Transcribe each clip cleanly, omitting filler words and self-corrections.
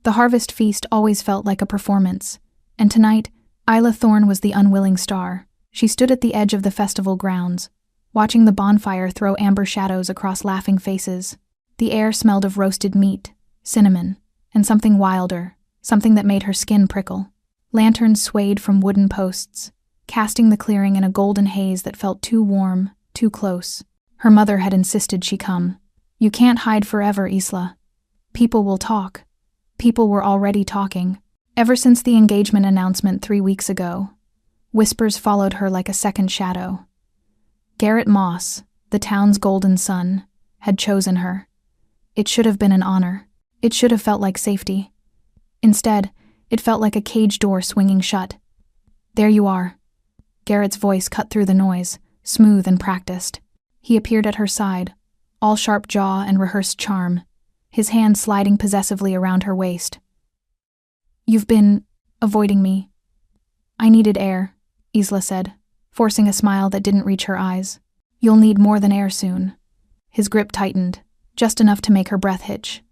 The harvest feast always felt like a performance, and tonight, Isla Thorne was the unwilling star. She stood at the edge of the festival grounds, watching the bonfire throw amber shadows across laughing faces. The air smelled of roasted meat, cinnamon, and something wilder, something that made her skin prickle. Lanterns swayed from wooden posts, casting the clearing in a golden haze that felt too warm, too close. Her mother had insisted she come. "You can't hide forever, Isla. People will talk." People were already talking. Ever since the engagement announcement 3 weeks ago, whispers followed her like a second shadow. Garrett Moss, the town's golden son, had chosen her. It should have been an honor. It should have felt like safety. Instead, it felt like a cage door swinging shut. "There you are." Garrett's voice cut through the noise, smooth and practiced. He appeared at her side, all sharp jaw and rehearsed charm, his hand sliding possessively around her waist. "You've been avoiding me." "I needed air," Isla said, forcing a smile that didn't reach her eyes. "You'll need more than air soon." His grip tightened, just enough to make her breath hitch.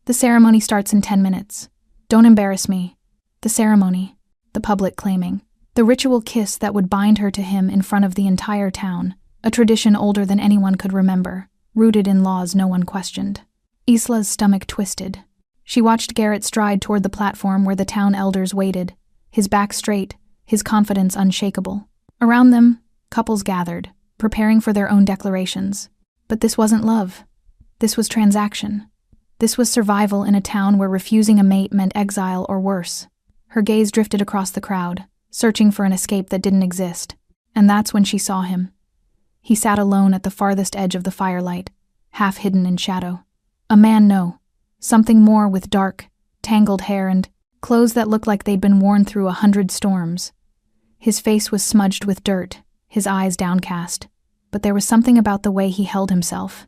"The ceremony starts in 10 minutes. Don't embarrass me." The ceremony, the public claiming. The ritual kiss that would bind her to him in front of the entire town, a tradition older than anyone could remember, rooted in laws no one questioned. Isla's stomach twisted. She watched Garrett stride toward the platform where the town elders waited, his back straight, his confidence unshakable. Around them, couples gathered, preparing for their own declarations. But this wasn't love. This was transaction. This was survival in a town where refusing a mate meant exile or worse. Her gaze drifted across the crowd, searching for an escape that didn't exist. And that's when she saw him. He sat alone at the farthest edge of the firelight, half hidden in shadow. A man, no. Something more, with dark, tangled hair and clothes that looked like they'd been worn through 100 storms. His face was smudged with dirt, his eyes downcast, but there was something about the way he held himself.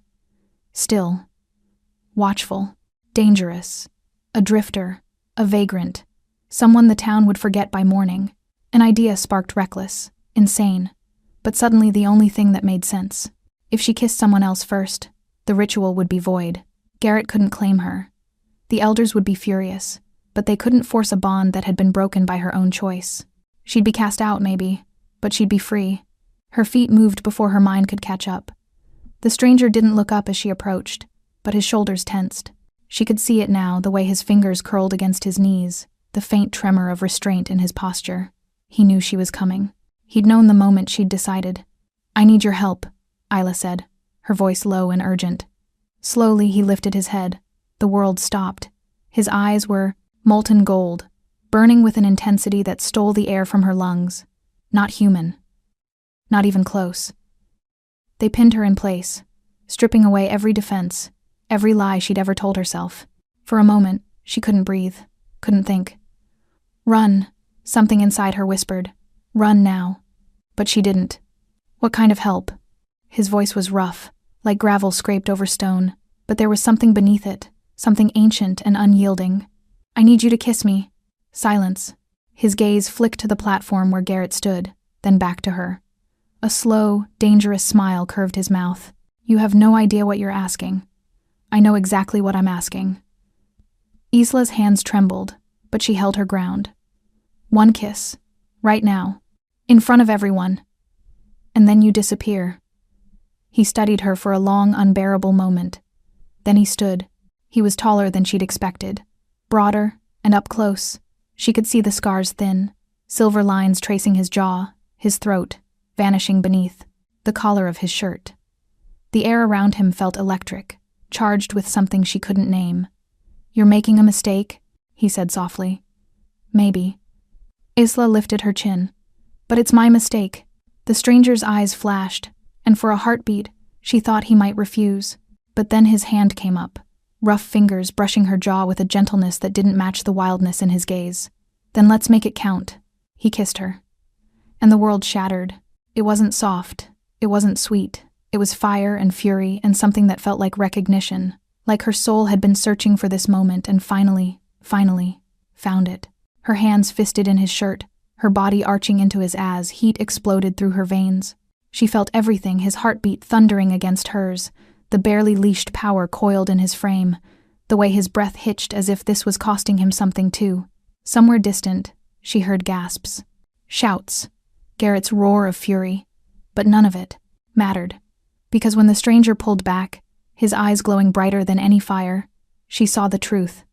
Still, watchful, dangerous, a drifter, a vagrant, someone the town would forget by morning. An idea sparked reckless, insane, but suddenly the only thing that made sense. If she kissed someone else first, the ritual would be void. Garrett couldn't claim her. The elders would be furious, but they couldn't force a bond that had been broken by her own choice. She'd be cast out, maybe, but she'd be free. Her feet moved before her mind could catch up. The stranger didn't look up as she approached, but his shoulders tensed. She could see it now, the way his fingers curled against his knees, the faint tremor of restraint in his posture. He knew she was coming. He'd known the moment she'd decided. "I need your help," Isla said, her voice low and urgent. Slowly, he lifted his head. The world stopped. His eyes were molten gold, burning with an intensity that stole the air from her lungs. Not human. Not even close. They pinned her in place, stripping away every defense, every lie she'd ever told herself. For a moment, she couldn't breathe, couldn't think. "Run," something inside her whispered. "Run now." But she didn't. "What kind of help?" His voice was rough, like gravel scraped over stone, but there was something beneath it, something ancient and unyielding. "I need you to kiss me." Silence. His gaze flicked to the platform where Garrett stood, then back to her. A slow, dangerous smile curved his mouth. "You have no idea what you're asking." "I know exactly what I'm asking." Isla's hands trembled, but she held her ground. "One kiss. Right now. In front of everyone. And then you disappear." He studied her for a long, unbearable moment. Then he stood. He was taller than she'd expected. Broader, and up close. She could see the scars thin, silver lines tracing his jaw, his throat, vanishing beneath, the collar of his shirt. The air around him felt electric, charged with something she couldn't name. "You're making a mistake," he said softly. "Maybe." Isla lifted her chin. "But it's my mistake." The stranger's eyes flashed, and for a heartbeat, she thought he might refuse. But then his hand came up, rough fingers brushing her jaw with a gentleness that didn't match the wildness in his gaze. "Then let's make it count." He kissed her. And the world shattered. It wasn't soft. It wasn't sweet. It was fire and fury and something that felt like recognition, like her soul had been searching for this moment and finally, found it. Her hands fisted in his shirt, her body arching into his as heat exploded through her veins. She felt everything, his heartbeat thundering against hers, the barely leashed power coiled in his frame, the way his breath hitched as if this was costing him something too. Somewhere distant, she heard gasps, shouts, Garrett's roar of fury, but none of it mattered, because when the stranger pulled back, his eyes glowing brighter than any fire, she saw the truth.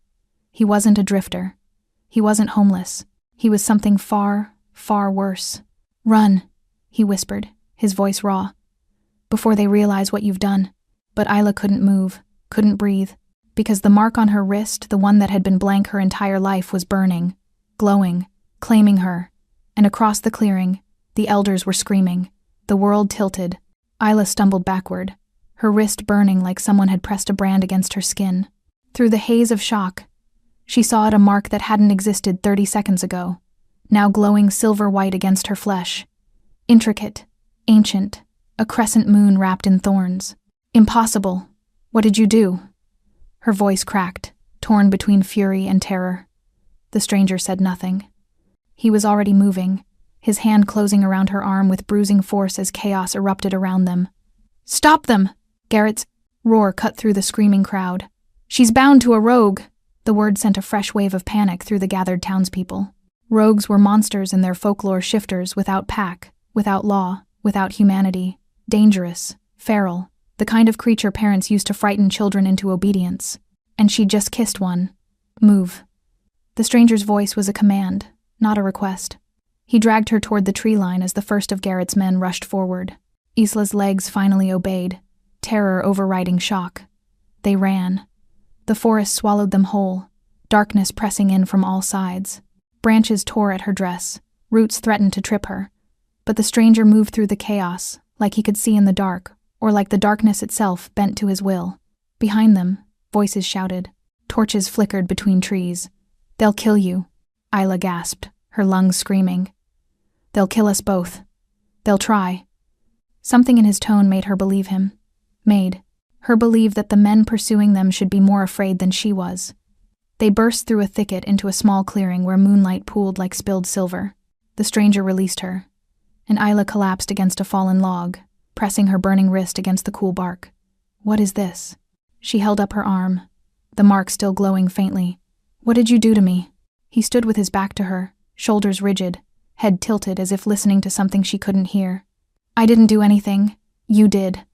He wasn't a drifter. He wasn't homeless. He was something far, far worse. "Run," he whispered, his voice raw, "before they realize what you've done." But Isla couldn't move, couldn't breathe, because the mark on her wrist, the one that had been blank her entire life, was burning, glowing, claiming her. And across the clearing, the elders were screaming. The world tilted. Isla stumbled backward, her wrist burning like someone had pressed a brand against her skin. Through the haze of shock, she saw it a mark that hadn't existed 30 seconds ago, now glowing silver-white against her flesh. Intricate, ancient, a crescent moon wrapped in thorns. "Impossible. What did you do?" Her voice cracked, torn between fury and terror. The stranger said nothing. He was already moving, his hand closing around her arm with bruising force as chaos erupted around them. "Stop them!" Garrett's roar cut through the screaming crowd. "She's bound to a rogue!" The word sent a fresh wave of panic through the gathered townspeople. Rogues were monsters in their folklore, shifters without pack, without law, without humanity, dangerous, feral, the kind of creature parents used to frighten children into obedience. And she'd just kissed one. "Move." The stranger's voice was a command, not a request. He dragged her toward the tree line as the first of Garrett's men rushed forward. Isla's legs finally obeyed, terror overriding shock. They ran. The forest swallowed them whole, darkness pressing in from all sides. Branches tore at her dress, roots threatened to trip her. But the stranger moved through the chaos, like he could see in the dark, or like the darkness itself bent to his will. Behind them, voices shouted. Torches flickered between trees. "They'll kill you," Isla gasped, her lungs screaming. "They'll kill us both. They'll try." Something in his tone made her believe him. Made her believe that the men pursuing them should be more afraid than she was. They burst through a thicket into a small clearing where moonlight pooled like spilled silver. The stranger released her, and Isla collapsed against a fallen log, pressing her burning wrist against the cool bark. "What is this?" She held up her arm, the mark still glowing faintly. "What did you do to me?" He stood with his back to her, shoulders rigid, head tilted as if listening to something she couldn't hear. "I didn't do anything. You did.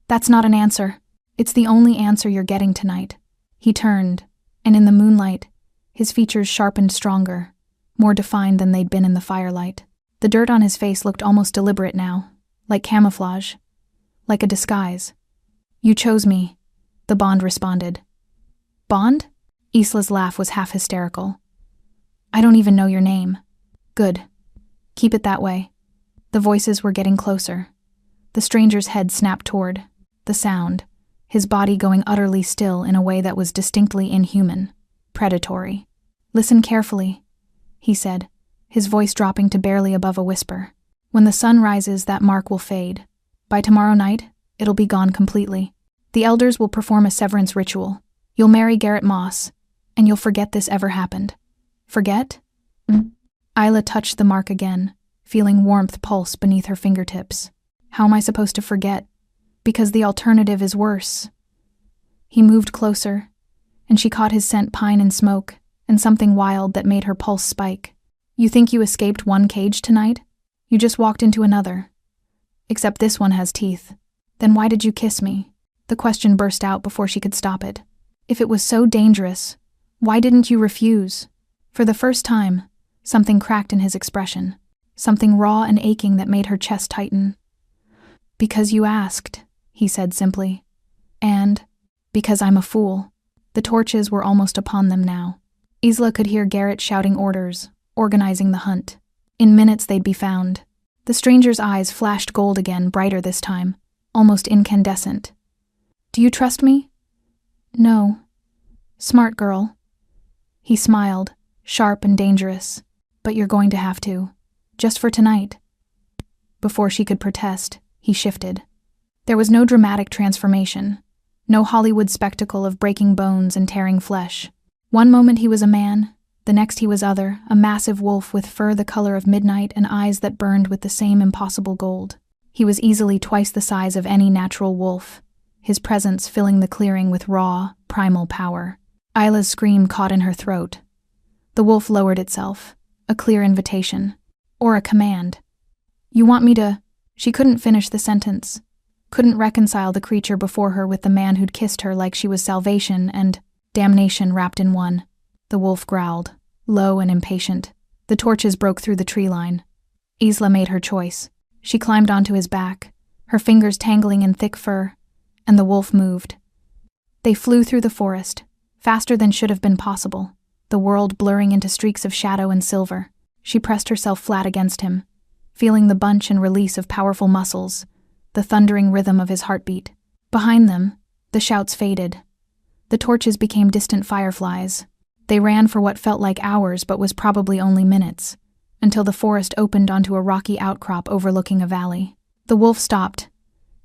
That's not an answer. It's the only answer you're getting tonight." He turned, and in the moonlight, his features sharpened stronger, more defined than they'd been in the firelight. The dirt on his face looked almost deliberate now, like camouflage, like a disguise. "You chose me," the Bond responded. "Bond?" Isla's laugh was half hysterical. "I don't even know your name." "Good. Keep it that way." The voices were getting closer. The stranger's head snapped toward the sound, his body going utterly still in a way that was distinctly inhuman, predatory. "Listen carefully," he said, his voice dropping to barely above a whisper. "When the sun rises, that mark will fade. By tomorrow night, it'll be gone completely. The elders will perform a severance ritual. You'll marry Garrett Moss, and you'll forget this ever happened." "Forget?" Isla touched the mark again, feeling warmth pulse beneath her fingertips. "How am I supposed to forget? Because the alternative is worse." He moved closer, and she caught his scent, pine and smoke, and something wild that made her pulse spike. "You think you escaped one cage tonight? You just walked into another. Except this one has teeth. Then why did you kiss me?" The question burst out before she could stop it. If it was so dangerous, why didn't you refuse? For the first time, something cracked in his expression, something raw and aching that made her chest tighten. "Because you asked," he said simply. "And because I'm a fool." The torches were almost upon them now. Isla could hear Garrett shouting orders, organizing the hunt. In minutes they'd be found. The stranger's eyes flashed gold again, brighter this time, almost incandescent. "Do you trust me?" "No." "Smart girl." He smiled, sharp and dangerous. "But you're going to have to. Just for tonight." Before she could protest, he shifted. There was no dramatic transformation, no Hollywood spectacle of breaking bones and tearing flesh. One moment he was a man, the next he was other, a massive wolf with fur the color of midnight and eyes that burned with the same impossible gold. He was easily twice the size of any natural wolf, his presence filling the clearing with raw, primal power. Isla's scream caught in her throat. The wolf lowered itself, a clear invitation. Or a command. You want me to… She couldn't finish the sentence. Couldn't reconcile the creature before her with the man who'd kissed her like she was salvation and damnation wrapped in one. The wolf growled, low and impatient. The torches broke through the tree line. Isla made her choice. She climbed onto his back, her fingers tangling in thick fur, and the wolf moved. They flew through the forest, faster than should have been possible, the world blurring into streaks of shadow and silver. She pressed herself flat against him, feeling the bunch and release of powerful muscles, the thundering rhythm of his heartbeat. Behind them, the shouts faded. The torches became distant fireflies. They ran for what felt like hours but was probably only minutes, until the forest opened onto a rocky outcrop overlooking a valley. The wolf stopped,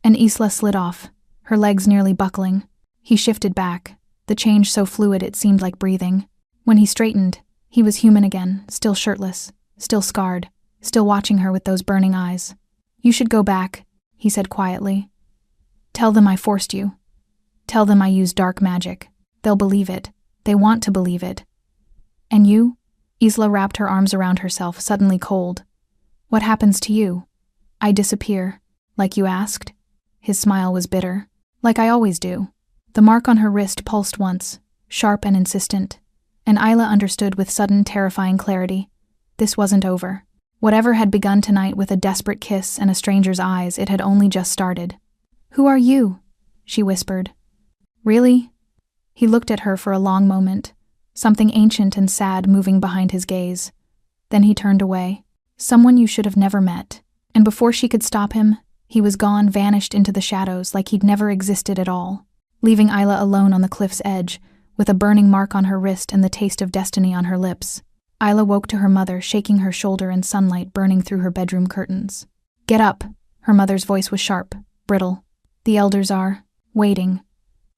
and Isla slid off, her legs nearly buckling. He shifted back, the change so fluid it seemed like breathing. When he straightened, he was human again, still shirtless, still scarred, still watching her with those burning eyes. You should go back, he said quietly. Tell them I forced you. Tell them I used dark magic. They'll believe it. They want to believe it. And you? Isla wrapped her arms around herself, suddenly cold. What happens to you? I disappear, like you asked? His smile was bitter. Like I always do. The mark on her wrist pulsed once, sharp and insistent, and Isla understood with sudden, terrifying clarity. This wasn't over. Whatever had begun tonight with a desperate kiss and a stranger's eyes, it had only just started. Who are you? She whispered. Really? He looked at her for a long moment, something ancient and sad moving behind his gaze. Then he turned away. Someone you should have never met. And before she could stop him, he was gone, vanished into the shadows like he'd never existed at all, leaving Isla alone on the cliff's edge, with a burning mark on her wrist and the taste of destiny on her lips. Isla woke to her mother, shaking her shoulder and sunlight burning through her bedroom curtains. Get up. Her mother's voice was sharp, brittle. The elders are waiting.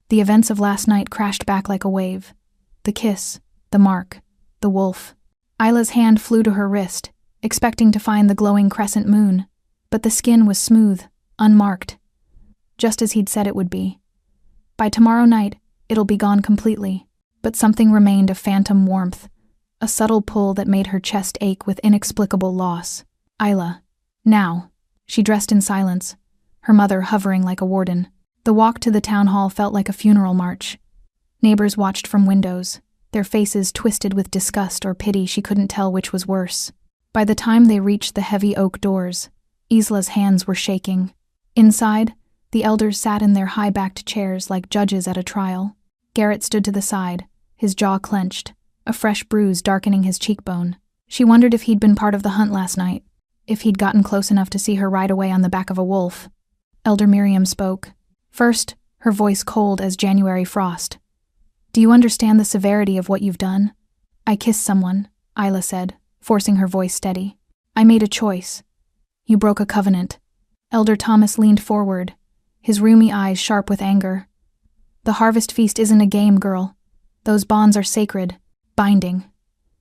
The events of last night crashed back like a wave. The kiss, the mark, the wolf. Isla's hand flew to her wrist, expecting to find the glowing crescent moon, but the skin was smooth, unmarked, just as he'd said it would be. By tomorrow night, it'll be gone completely, but something remained of phantom warmth, a subtle pull that made her chest ache with inexplicable loss. Isla. Now. She dressed in silence, her mother hovering like a warden. The walk to the town hall felt like a funeral march. Neighbors watched from windows, their faces twisted with disgust or pity. She couldn't tell which was worse. By the time they reached the heavy oak doors, Isla's hands were shaking. Inside, the elders sat in their high-backed chairs like judges at a trial. Garrett stood to the side, his jaw clenched, a fresh bruise darkening his cheekbone. She wondered if he'd been part of the hunt last night, if he'd gotten close enough to see her ride away on the back of a wolf. Elder Miriam spoke. First, her voice cold as January frost. Do you understand the severity of what you've done? I kissed someone, Isla said, forcing her voice steady. I made a choice. You broke a covenant. Elder Thomas leaned forward, his rheumy eyes sharp with anger. The harvest feast isn't a game, girl. Those bonds are sacred, binding.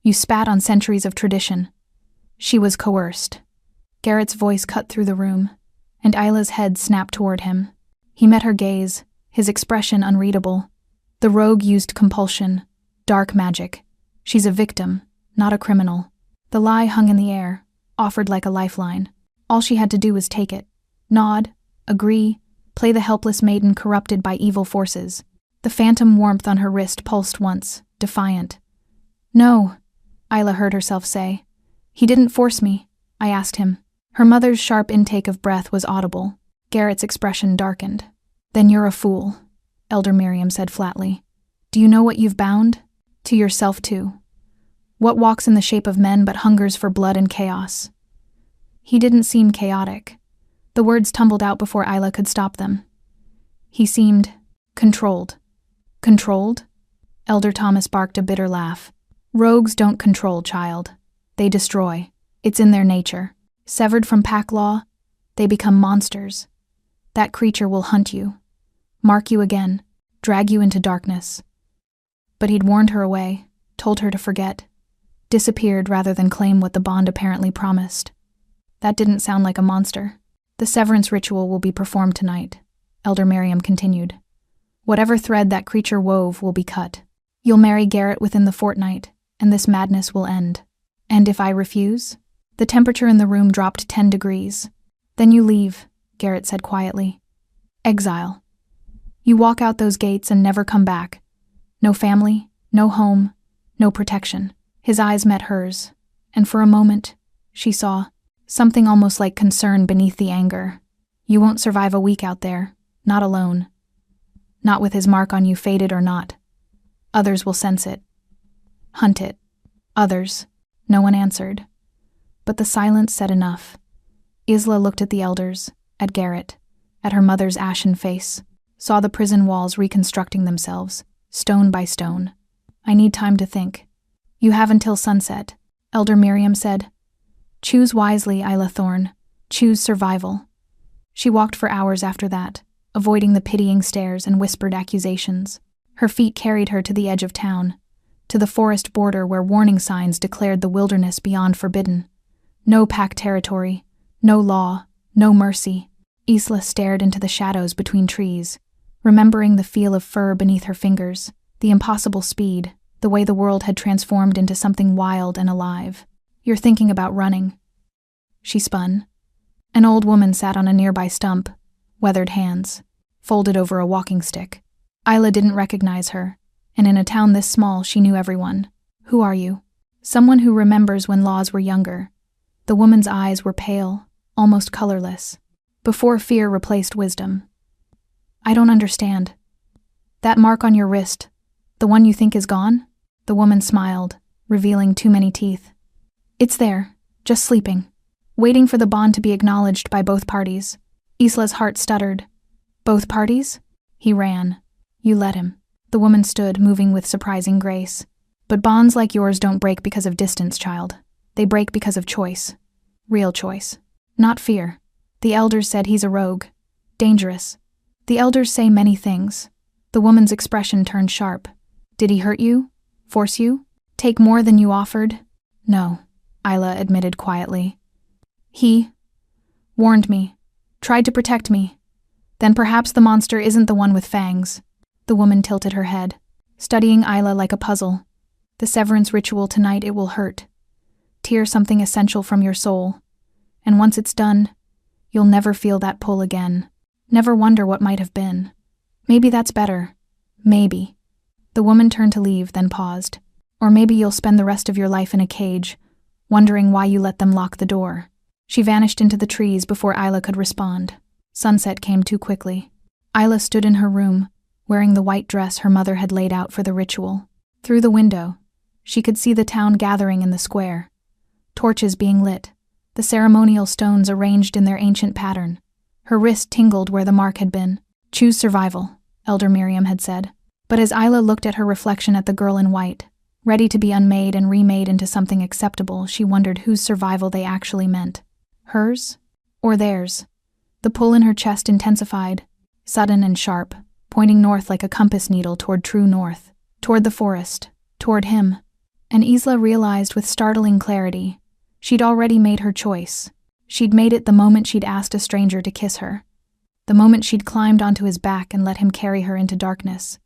You spat on centuries of tradition. She was coerced. Garrett's voice cut through the room, and Isla's head snapped toward him. He met her gaze, his expression unreadable. The rogue used compulsion, dark magic. She's a victim, not a criminal. The lie hung in the air, offered like a lifeline. All she had to do was take it, nod, agree, play the helpless maiden corrupted by evil forces. The phantom warmth on her wrist pulsed once, defiant. No, Isla heard herself say. He didn't force me, I asked him. Her mother's sharp intake of breath was audible. Garrett's expression darkened. Then you're a fool, Elder Miriam said flatly. Do you know what you've bound? To yourself too. What walks in the shape of men but hungers for blood and chaos? He didn't seem chaotic. The words tumbled out before Isla could stop them. He seemed controlled. Controlled? Elder Thomas barked a bitter laugh. Rogues don't control, child. They destroy. It's in their nature. Severed from pack law, they become monsters. That creature will hunt you, mark you again, drag you into darkness. But he'd warned her away, told her to forget, disappeared rather than claim what the bond apparently promised. That didn't sound like a monster. The severance ritual will be performed tonight, Elder Miriam continued. Whatever thread that creature wove will be cut. You'll marry Garrett within the fortnight, and this madness will end. And if I refuse? The temperature in the room dropped 10 degrees. Then you leave, Garrett said quietly. Exile. You walk out those gates and never come back. No family, no home, no protection. His eyes met hers, and for a moment, she saw something almost like concern beneath the anger. You won't survive a week out there, not alone. Not with his mark on you, faded or not. Others will sense it. Hunt it. Others. No one answered. But the silence said enough. Isla looked at the elders, at Garrett, at her mother's ashen face, saw the prison walls reconstructing themselves, stone by stone. I need time to think. You have until sunset, Elder Miriam said. Choose wisely, Isla Thorne. Choose survival. She walked for hours after that, avoiding the pitying stares and whispered accusations. Her feet carried her to the edge of town, to the forest border where warning signs declared the wilderness beyond forbidden. No pack territory, no law, no mercy. Isla stared into the shadows between trees, remembering the feel of fur beneath her fingers, the impossible speed, the way the world had transformed into something wild and alive. You're thinking about running. She spun. An old woman sat on a nearby stump, weathered hands, folded over a walking stick. Isla didn't recognize her, and in a town this small she knew everyone. Who are you? Someone who remembers when laws were younger. The woman's eyes were pale, almost colorless, before fear replaced wisdom. I don't understand. That mark on your wrist, the one you think is gone? The woman smiled, revealing too many teeth. It's there, just sleeping, waiting for the bond to be acknowledged by both parties. Isla's heart stuttered. Both parties? He ran. You let him. The woman stood, moving with surprising grace. But bonds like yours don't break because of distance, child. They break because of choice. Real choice. Not fear. The elders said he's a rogue. Dangerous. The elders say many things. The woman's expression turned sharp. Did he hurt you? Force you? Take more than you offered? No, Isla admitted quietly. He warned me. Tried to protect me. Then perhaps the monster isn't the one with fangs. The woman tilted her head, studying Isla like a puzzle. The severance ritual tonight, it will hurt. Tear something essential from your soul. And once it's done, you'll never feel that pull again. Never wonder what might have been. Maybe that's better. Maybe. The woman turned to leave, then paused. Or maybe you'll spend the rest of your life in a cage, wondering why you let them lock the door. She vanished into the trees before Isla could respond. Sunset came too quickly. Isla stood in her room, wearing the white dress her mother had laid out for the ritual. Through the window, she could see the town gathering in the square. Torches being lit, the ceremonial stones arranged in their ancient pattern. Her wrist tingled where the mark had been. Choose survival, Elder Miriam had said. But as Isla looked at her reflection at the girl in white, ready to be unmade and remade into something acceptable, she wondered whose survival they actually meant. Hers? Or theirs? The pull in her chest intensified, sudden and sharp, pointing north like a compass needle toward true north, toward the forest, toward him. And Isla realized with startling clarity, she'd already made her choice. She'd made it the moment she'd asked a stranger to kiss her. The moment she'd climbed onto his back and let him carry her into darkness.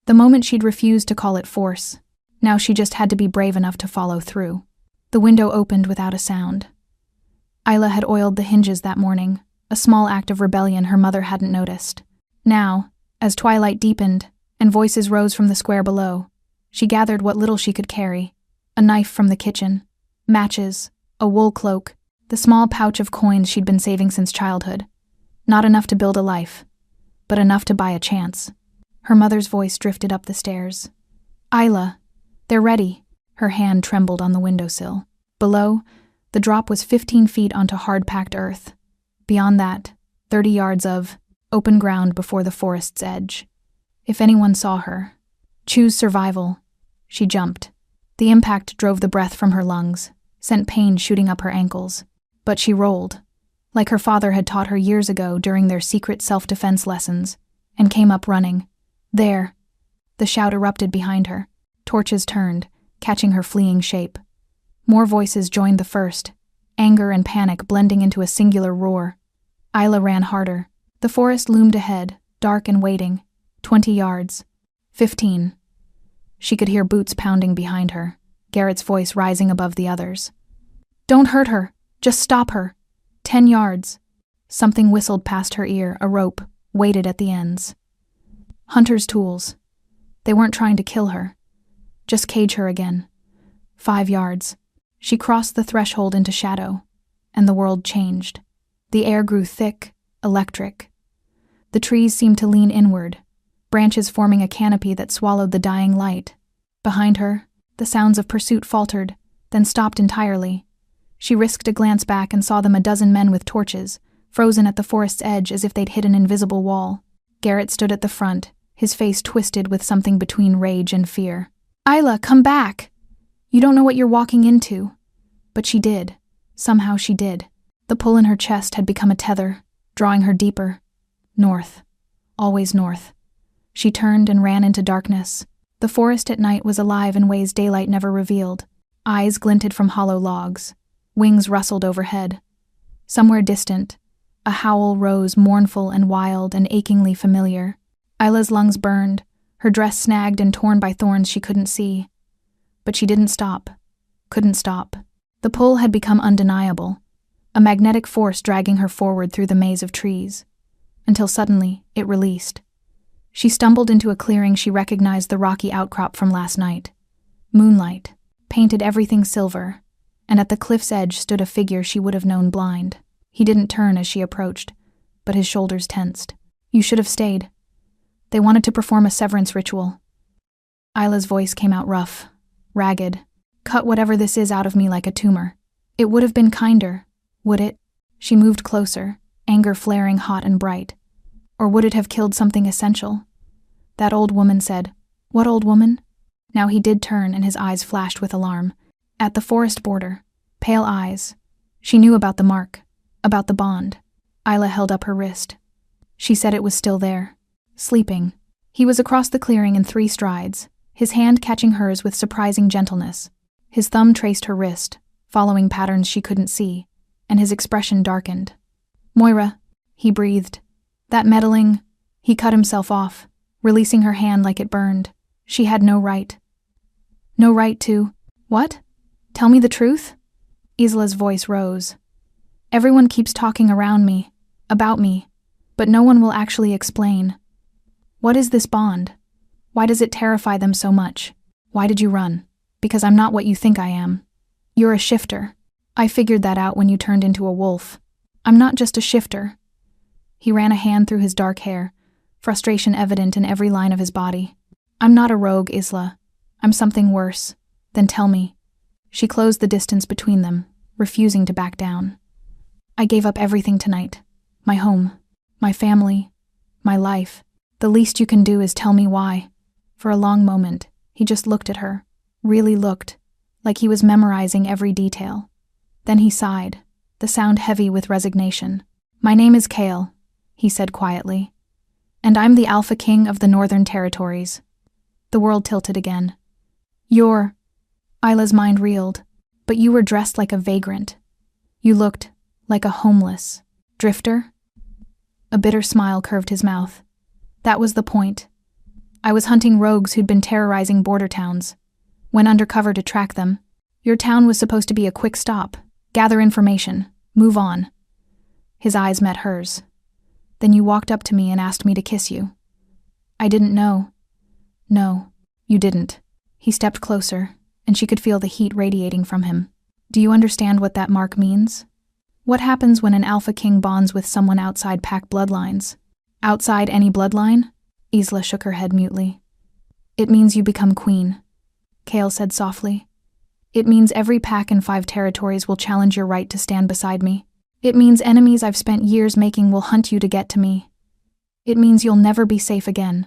The moment she'd refused to call it force. Now she just had to be brave enough to follow through. The window opened without a sound. Isla had oiled the hinges that morning, a small act of rebellion her mother hadn't noticed. Now, as twilight deepened and voices rose from the square below, she gathered what little she could carry. A knife from the kitchen, matches, a wool cloak, the small pouch of coins she'd been saving since childhood. Not enough to build a life, but enough to buy a chance. Her mother's voice drifted up the stairs. Isla, they're ready. Her hand trembled on the windowsill. Below, the drop was 15 feet onto hard-packed earth. Beyond that, 30 yards of open ground before the forest's edge. If anyone saw her, choose survival. She jumped. The impact drove the breath from her lungs, sent pain shooting up her ankles. But she rolled, like her father had taught her years ago during their secret self-defense lessons, and came up running. There. The shout erupted behind her. Torches turned, catching her fleeing shape. More voices joined the first, anger and panic blending into a singular roar. Isla ran harder. The forest loomed ahead, dark and waiting. 20 yards. 15. She could hear boots pounding behind her, Garrett's voice rising above the others. "Don't hurt her. Just stop her. 10 yards. Something whistled past her ear, a rope, weighted at the ends. Hunter's tools. They weren't trying to kill her. Just cage her again. 5 yards. She crossed the threshold into shadow, and the world changed. The air grew thick, electric. The trees seemed to lean inward, branches forming a canopy that swallowed the dying light. Behind her, the sounds of pursuit faltered, then stopped entirely. She risked a glance back and saw them, a dozen men with torches, frozen at the forest's edge as if they'd hit an invisible wall. Garrett stood at the front, his face twisted with something between rage and fear. "Isla, come back! You don't know what you're walking into." But she did. Somehow she did. The pull in her chest had become a tether, drawing her deeper. North. Always north. She turned and ran into darkness. The forest at night was alive in ways daylight never revealed. Eyes glinted from hollow logs. Wings rustled overhead. Somewhere distant, a howl rose, mournful and wild and achingly familiar. Isla's lungs burned, her dress snagged and torn by thorns she couldn't see. But she didn't stop. Couldn't stop. The pull had become undeniable, a magnetic force dragging her forward through the maze of trees, until suddenly it released. She stumbled into a clearing she recognized, the rocky outcrop from last night. Moonlight painted everything silver, and at the cliff's edge stood a figure she would have known blind. He didn't turn as she approached, but his shoulders tensed. "You should have stayed. They wanted to perform a severance ritual." Isla's voice came out rough, ragged. "Cut whatever this is out of me like a tumor. It would have been kinder, would it?" She moved closer, anger flaring hot and bright. "Or would it have killed something essential?" That old woman said. "What old woman?" Now he did turn, and his eyes flashed with alarm. At the forest border, pale eyes. She knew about the mark, about the bond. Isla held up her wrist. She said it was still there, sleeping. He was across the clearing in 3 strides, his hand catching hers with surprising gentleness. His thumb traced her wrist, following patterns she couldn't see, and his expression darkened. "Moira," he breathed. "That meddling—" He cut himself off, releasing her hand like it burned. She had no right. No right to— "What? Tell me the truth?" Isla's voice rose. "Everyone keeps talking around me, about me, but no one will actually explain. What is this bond? Why does it terrify them so much? Why did you run? Because I'm not what you think I am. You're a shifter. I figured that out when you turned into a wolf. I'm not just a shifter." He ran a hand through his dark hair, frustration evident in every line of his body. "I'm not a rogue, Isla. I'm something worse. Then tell me." She closed the distance between them, refusing to back down. "I gave up everything tonight. My home, my family, my life. The least you can do is tell me why." For a long moment, he just looked at her, really looked, like he was memorizing every detail. Then he sighed, the sound heavy with resignation. "My name is Kale," he said quietly, "and I'm the Alpha King of the Northern Territories." The world tilted again. "You're—" Isla's mind reeled. "But you were dressed like a vagrant. You looked like a homeless drifter." A bitter smile curved his mouth. "That was the point. I was hunting rogues who'd been terrorizing border towns. Went undercover to track them. Your town was supposed to be a quick stop. Gather information. Move on." His eyes met hers. "Then you walked up to me and asked me to kiss you." "I didn't know." "No, you didn't." He stepped closer, and she could feel the heat radiating from him. "Do you understand what that mark means? What happens when an Alpha King bonds with someone outside pack bloodlines?" "Outside any bloodline?" Isla shook her head mutely. "It means you become queen," Kale said softly. "It means every pack in 5 territories will challenge your right to stand beside me. It means enemies I've spent years making will hunt you to get to me. It means you'll never be safe again."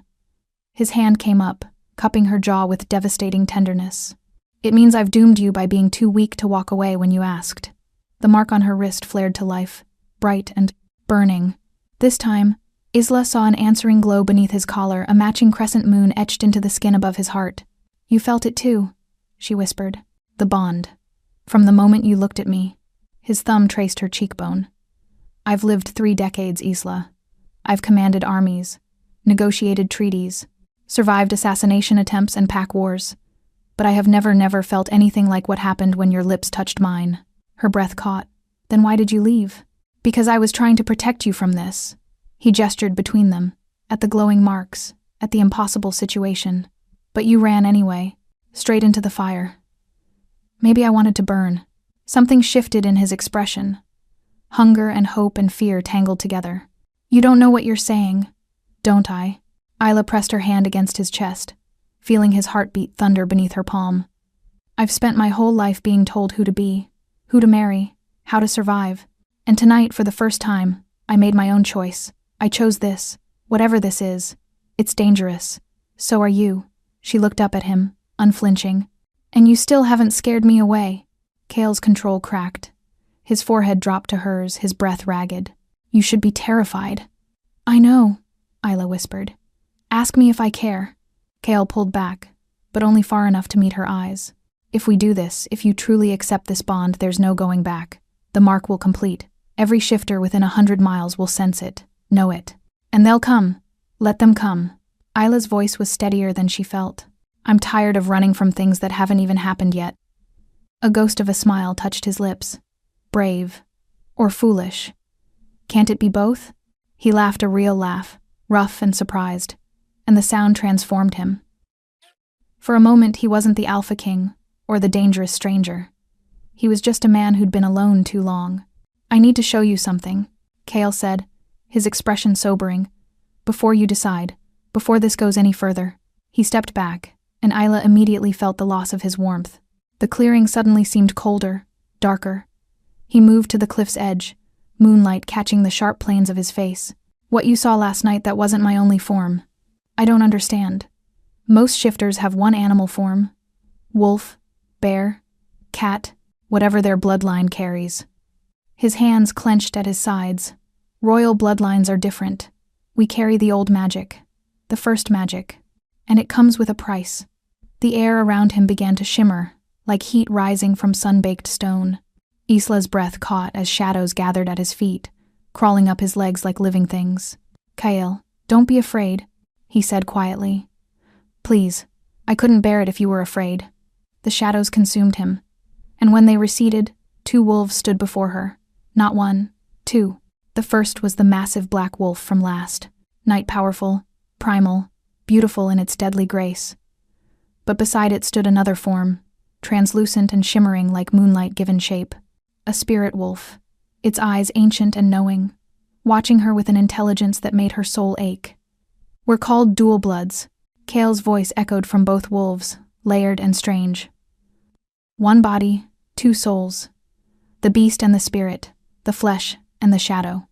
His hand came up, cupping her jaw with devastating tenderness. "It means I've doomed you by being too weak to walk away when you asked." The mark on her wrist flared to life, bright and burning. This time, Isla saw an answering glow beneath his collar, a matching crescent moon etched into the skin above his heart. "You felt it too," she whispered. "The bond. From the moment you looked at me." His thumb traced her cheekbone. "I've lived 3 decades, Isla. I've commanded armies, negotiated treaties, survived assassination attempts and pack wars. But I have never felt anything like what happened when your lips touched mine. Her breath caught. Then why did you leave? Because I was trying to protect you from this. He gestured between them, at the glowing marks, at the impossible situation. But you ran anyway, straight into the fire. Maybe I wanted to burn. Something shifted in his expression. Hunger and hope and fear tangled together. You don't know what you're saying, don't I? Isla pressed her hand against his chest, feeling his heartbeat thunder beneath her palm. I've spent my whole life being told who to be, who to marry, how to survive. And tonight, for the first time, I made my own choice. I chose this, whatever this is. It's dangerous. So are you. She looked up at him, unflinching. And you still haven't scared me away. Kale's control cracked. His forehead dropped to hers, his breath ragged. You should be terrified. I know, Isla whispered. Ask me if I care. Kale pulled back, but only far enough to meet her eyes. If we do this, if you truly accept this bond, there's no going back. The mark will complete. Every shifter within 100 miles will sense it, know it. And they'll come. Let them come. Isla's voice was steadier than she felt. I'm tired of running from things that haven't even happened yet. A ghost of a smile touched his lips. Brave. Or foolish. Can't it be both? He laughed a real laugh, rough and surprised, and the sound transformed him. For a moment, he wasn't the Alpha King, or the dangerous stranger. He was just a man who'd been alone too long. I need to show you something, Kale said, his expression sobering. Before you decide, before this goes any further. He stepped back, and Isla immediately felt the loss of his warmth. The clearing suddenly seemed colder, darker. He moved to the cliff's edge, moonlight catching the sharp planes of his face. What you saw last night, that wasn't my only form. I don't understand. Most shifters have one animal form. Wolf, bear, cat, whatever their bloodline carries. His hands clenched at his sides. Royal bloodlines are different. We carry the old magic, the first magic, and it comes with a price. The air around him began to shimmer, like heat rising from sun-baked stone. Isla's breath caught as shadows gathered at his feet, crawling up his legs like living things. Kale, don't be afraid, he said quietly. Please, I couldn't bear it if you were afraid. The shadows consumed him, and when they receded, 2 wolves stood before her. Not 1, 2. The first was the massive black wolf from last, night powerful, primal, beautiful in its deadly grace. But beside it stood another form, translucent and shimmering like moonlight given shape. A spirit wolf, its eyes ancient and knowing, watching her with an intelligence that made her soul ache. We're called dual bloods. Kale's voice echoed from both wolves, layered and strange. 1 body, 2 souls. The beast and the spirit, the flesh and the shadow.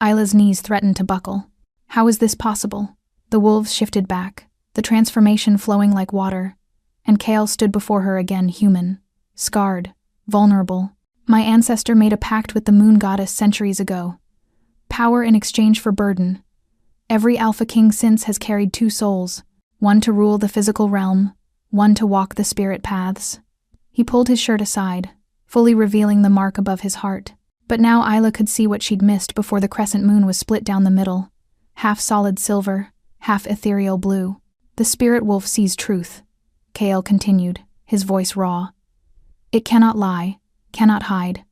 Isla's knees threatened to buckle. How is this possible? The wolves shifted back, the transformation flowing like water, and Kale stood before her again, human, scarred, vulnerable. My ancestor made a pact with the moon goddess centuries ago. Power in exchange for burden. Every Alpha King since has carried 2 souls, 1 to rule the physical realm, 1 to walk the spirit paths. He pulled his shirt aside, fully revealing the mark above his heart. But now Isla could see what she'd missed before the crescent moon was split down the middle, half solid silver, half ethereal blue. The spirit wolf sees truth, Kale continued, his voice raw. It cannot lie, cannot hide.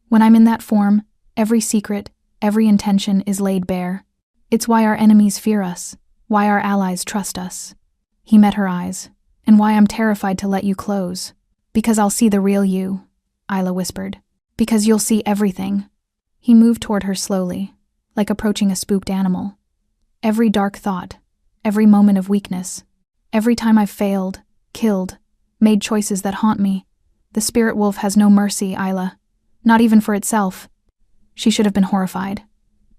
When I'm in that form, every secret, every intention is laid bare. It's why our enemies fear us, why our allies trust us. He met her eyes, and why I'm terrified to let you close. Because I'll see the real you, Isla whispered. Because you'll see everything. He moved toward her slowly, like approaching a spooked animal. Every dark thought, every moment of weakness, every time I've failed, killed, made choices that haunt me. The spirit wolf has no mercy, Isla. Not even for itself. She should have been horrified.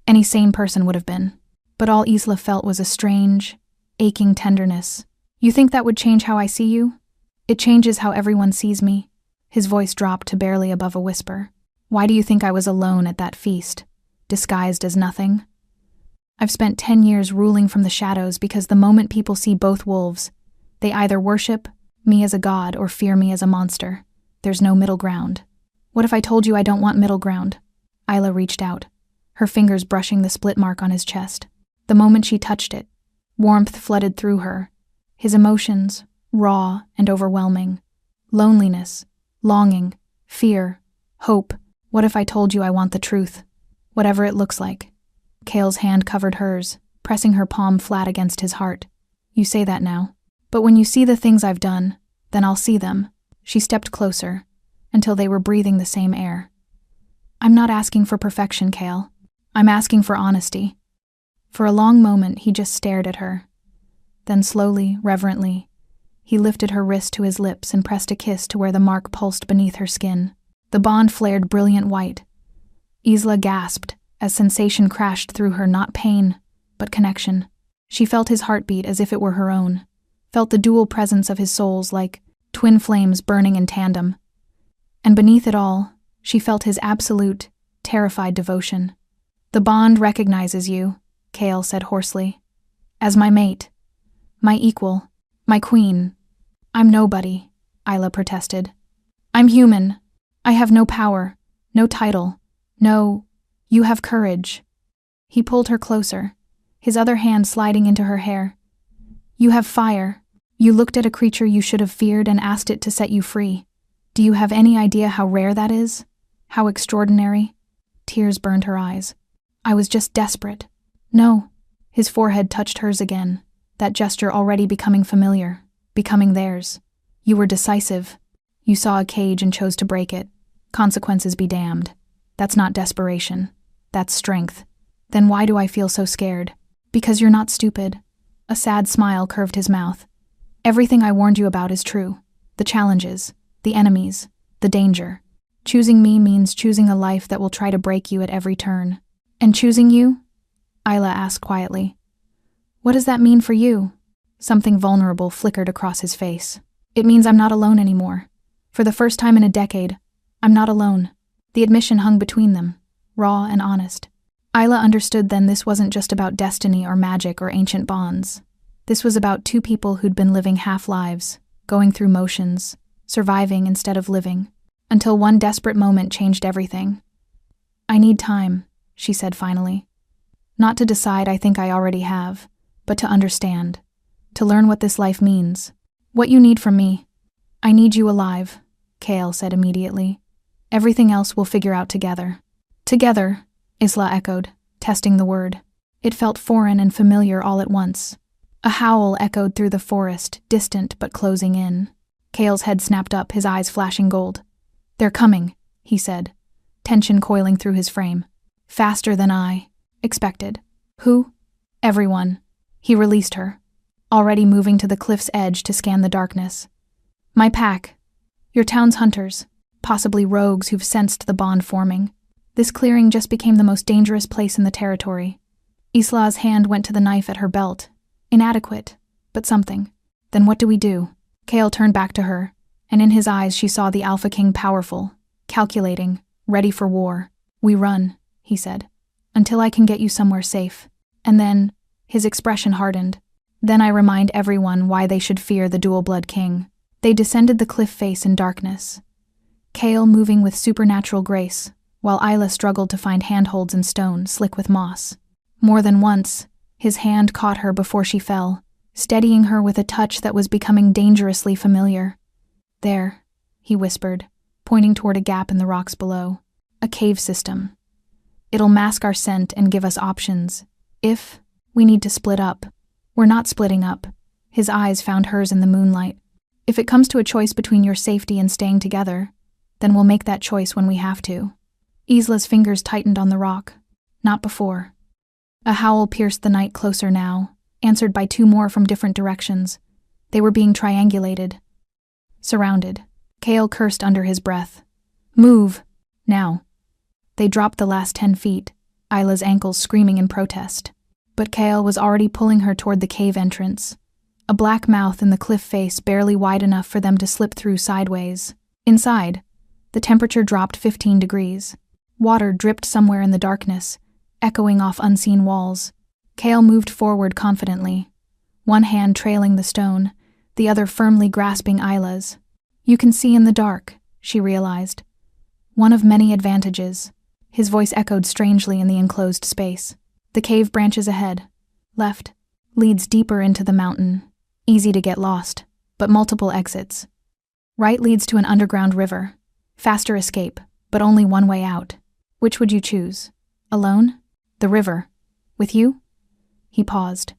Any sane person would have been. But all Isla felt was a strange, aching tenderness. You think that would change how I see you? It changes how everyone sees me. His voice dropped to barely above a whisper. Why do you think I was alone at that feast, disguised as nothing? I've spent 10 years ruling from the shadows because the moment people see both wolves, they either worship me as a god or fear me as a monster. There's no middle ground. What if I told you I don't want middle ground? Isla reached out, her fingers brushing the split mark on his chest. The moment she touched it, Warmth flooded through her, his emotions raw and overwhelming. Loneliness, longing, fear, hope. What if I told you I want the truth? Whatever it looks like. Cale's hand covered hers, pressing her palm flat against his heart. You say that now. But when you see the things I've done, then I'll see them. She stepped closer, until they were breathing the same air. I'm not asking for perfection, Cale. I'm asking for honesty. For a long moment, he just stared at her. Then slowly, reverently, he lifted her wrist to his lips and pressed a kiss to where the mark pulsed beneath her skin. The bond flared brilliant white. Isla gasped as sensation crashed through her, not pain, but connection. She felt his heartbeat as if it were her own, felt the dual presence of his souls like twin flames burning in tandem. And beneath it all, she felt his absolute, terrified devotion. The bond recognizes you, Cale said hoarsely, as my mate, my equal, my queen. I'm nobody, Isla protested. I'm human. I have no power, no title, no, you have courage. He pulled her closer, his other hand sliding into her hair. You have fire. You looked at a creature you should have feared and asked it to set you free. Do you have any idea how rare that is? How extraordinary? Tears burned her eyes. I was just desperate. No. His forehead touched hers again, that gesture already becoming familiar, becoming theirs. You were decisive. You saw a cage and chose to break it. Consequences be damned. That's not desperation. That's strength. Then why do I feel so scared? Because you're not stupid. A sad smile curved his mouth. Everything I warned you about is true. The challenges, the enemies, the danger. Choosing me means choosing a life that will try to break you at every turn. And choosing you? Isla asked quietly. What does that mean for you? Something vulnerable flickered across his face. It means I'm not alone anymore. For the first time in a decade, I'm not alone. The admission hung between them, raw and honest. Isla understood then this wasn't just about destiny or magic or ancient bonds. This was about two people who'd been living half-lives, going through motions, surviving instead of living, until one desperate moment changed everything. I need time, she said finally. Not to decide, I think I already have, but to understand, to learn what this life means. What you need from me. I need you alive, Cale said immediately. Everything else we'll figure out together. Together, Isla echoed, testing the word. It felt foreign and familiar all at once. A howl echoed through the forest, distant but closing in. Cale's head snapped up, his eyes flashing gold. They're coming, he said, tension coiling through his frame. Faster than I expected. Who? Everyone. He released her, already moving to the cliff's edge to scan the darkness. My pack. Your town's hunters, possibly rogues who've sensed the bond forming. This clearing just became the most dangerous place in the territory. Isla's hand went to the knife at her belt. Inadequate, but something. Then what do we do? Cale turned back to her, and in his eyes she saw the Alpha King powerful, calculating, ready for war. We run, he said, until I can get you somewhere safe. And then, his expression hardened. Then I remind everyone why they should fear the dual-blood king. They descended the cliff face in darkness, Cale moving with supernatural grace, while Isla struggled to find handholds in stone, slick with moss. More than once, his hand caught her before she fell, steadying her with a touch that was becoming dangerously familiar. There, he whispered, pointing toward a gap in the rocks below. A cave system. It'll mask our scent and give us options. If we need to split up, we're not splitting up. His eyes found hers in the moonlight. If it comes to a choice between your safety and staying together, then we'll make that choice when we have to. Isla's fingers tightened on the rock. Not before. A howl pierced the night closer now, answered by two more from different directions. They were being triangulated. Surrounded. Cale cursed under his breath. Move! Now. They dropped the last 10 feet, Isla's ankles screaming in protest. But Cale was already pulling her toward the cave entrance. A black mouth in the cliff face barely wide enough for them to slip through sideways. Inside, the temperature dropped 15 degrees. Water dripped somewhere in the darkness, echoing off unseen walls. Cale moved forward confidently, one hand trailing the stone, the other firmly grasping Isla's. You can see in the dark, she realized. One of many advantages. His voice echoed strangely in the enclosed space. The cave branches ahead. Left, Leads deeper into the mountain. Easy to get lost, but multiple exits. Right leads to an underground river. Faster escape, but only one way out. Which would you choose? Alone? The river. With you? He paused.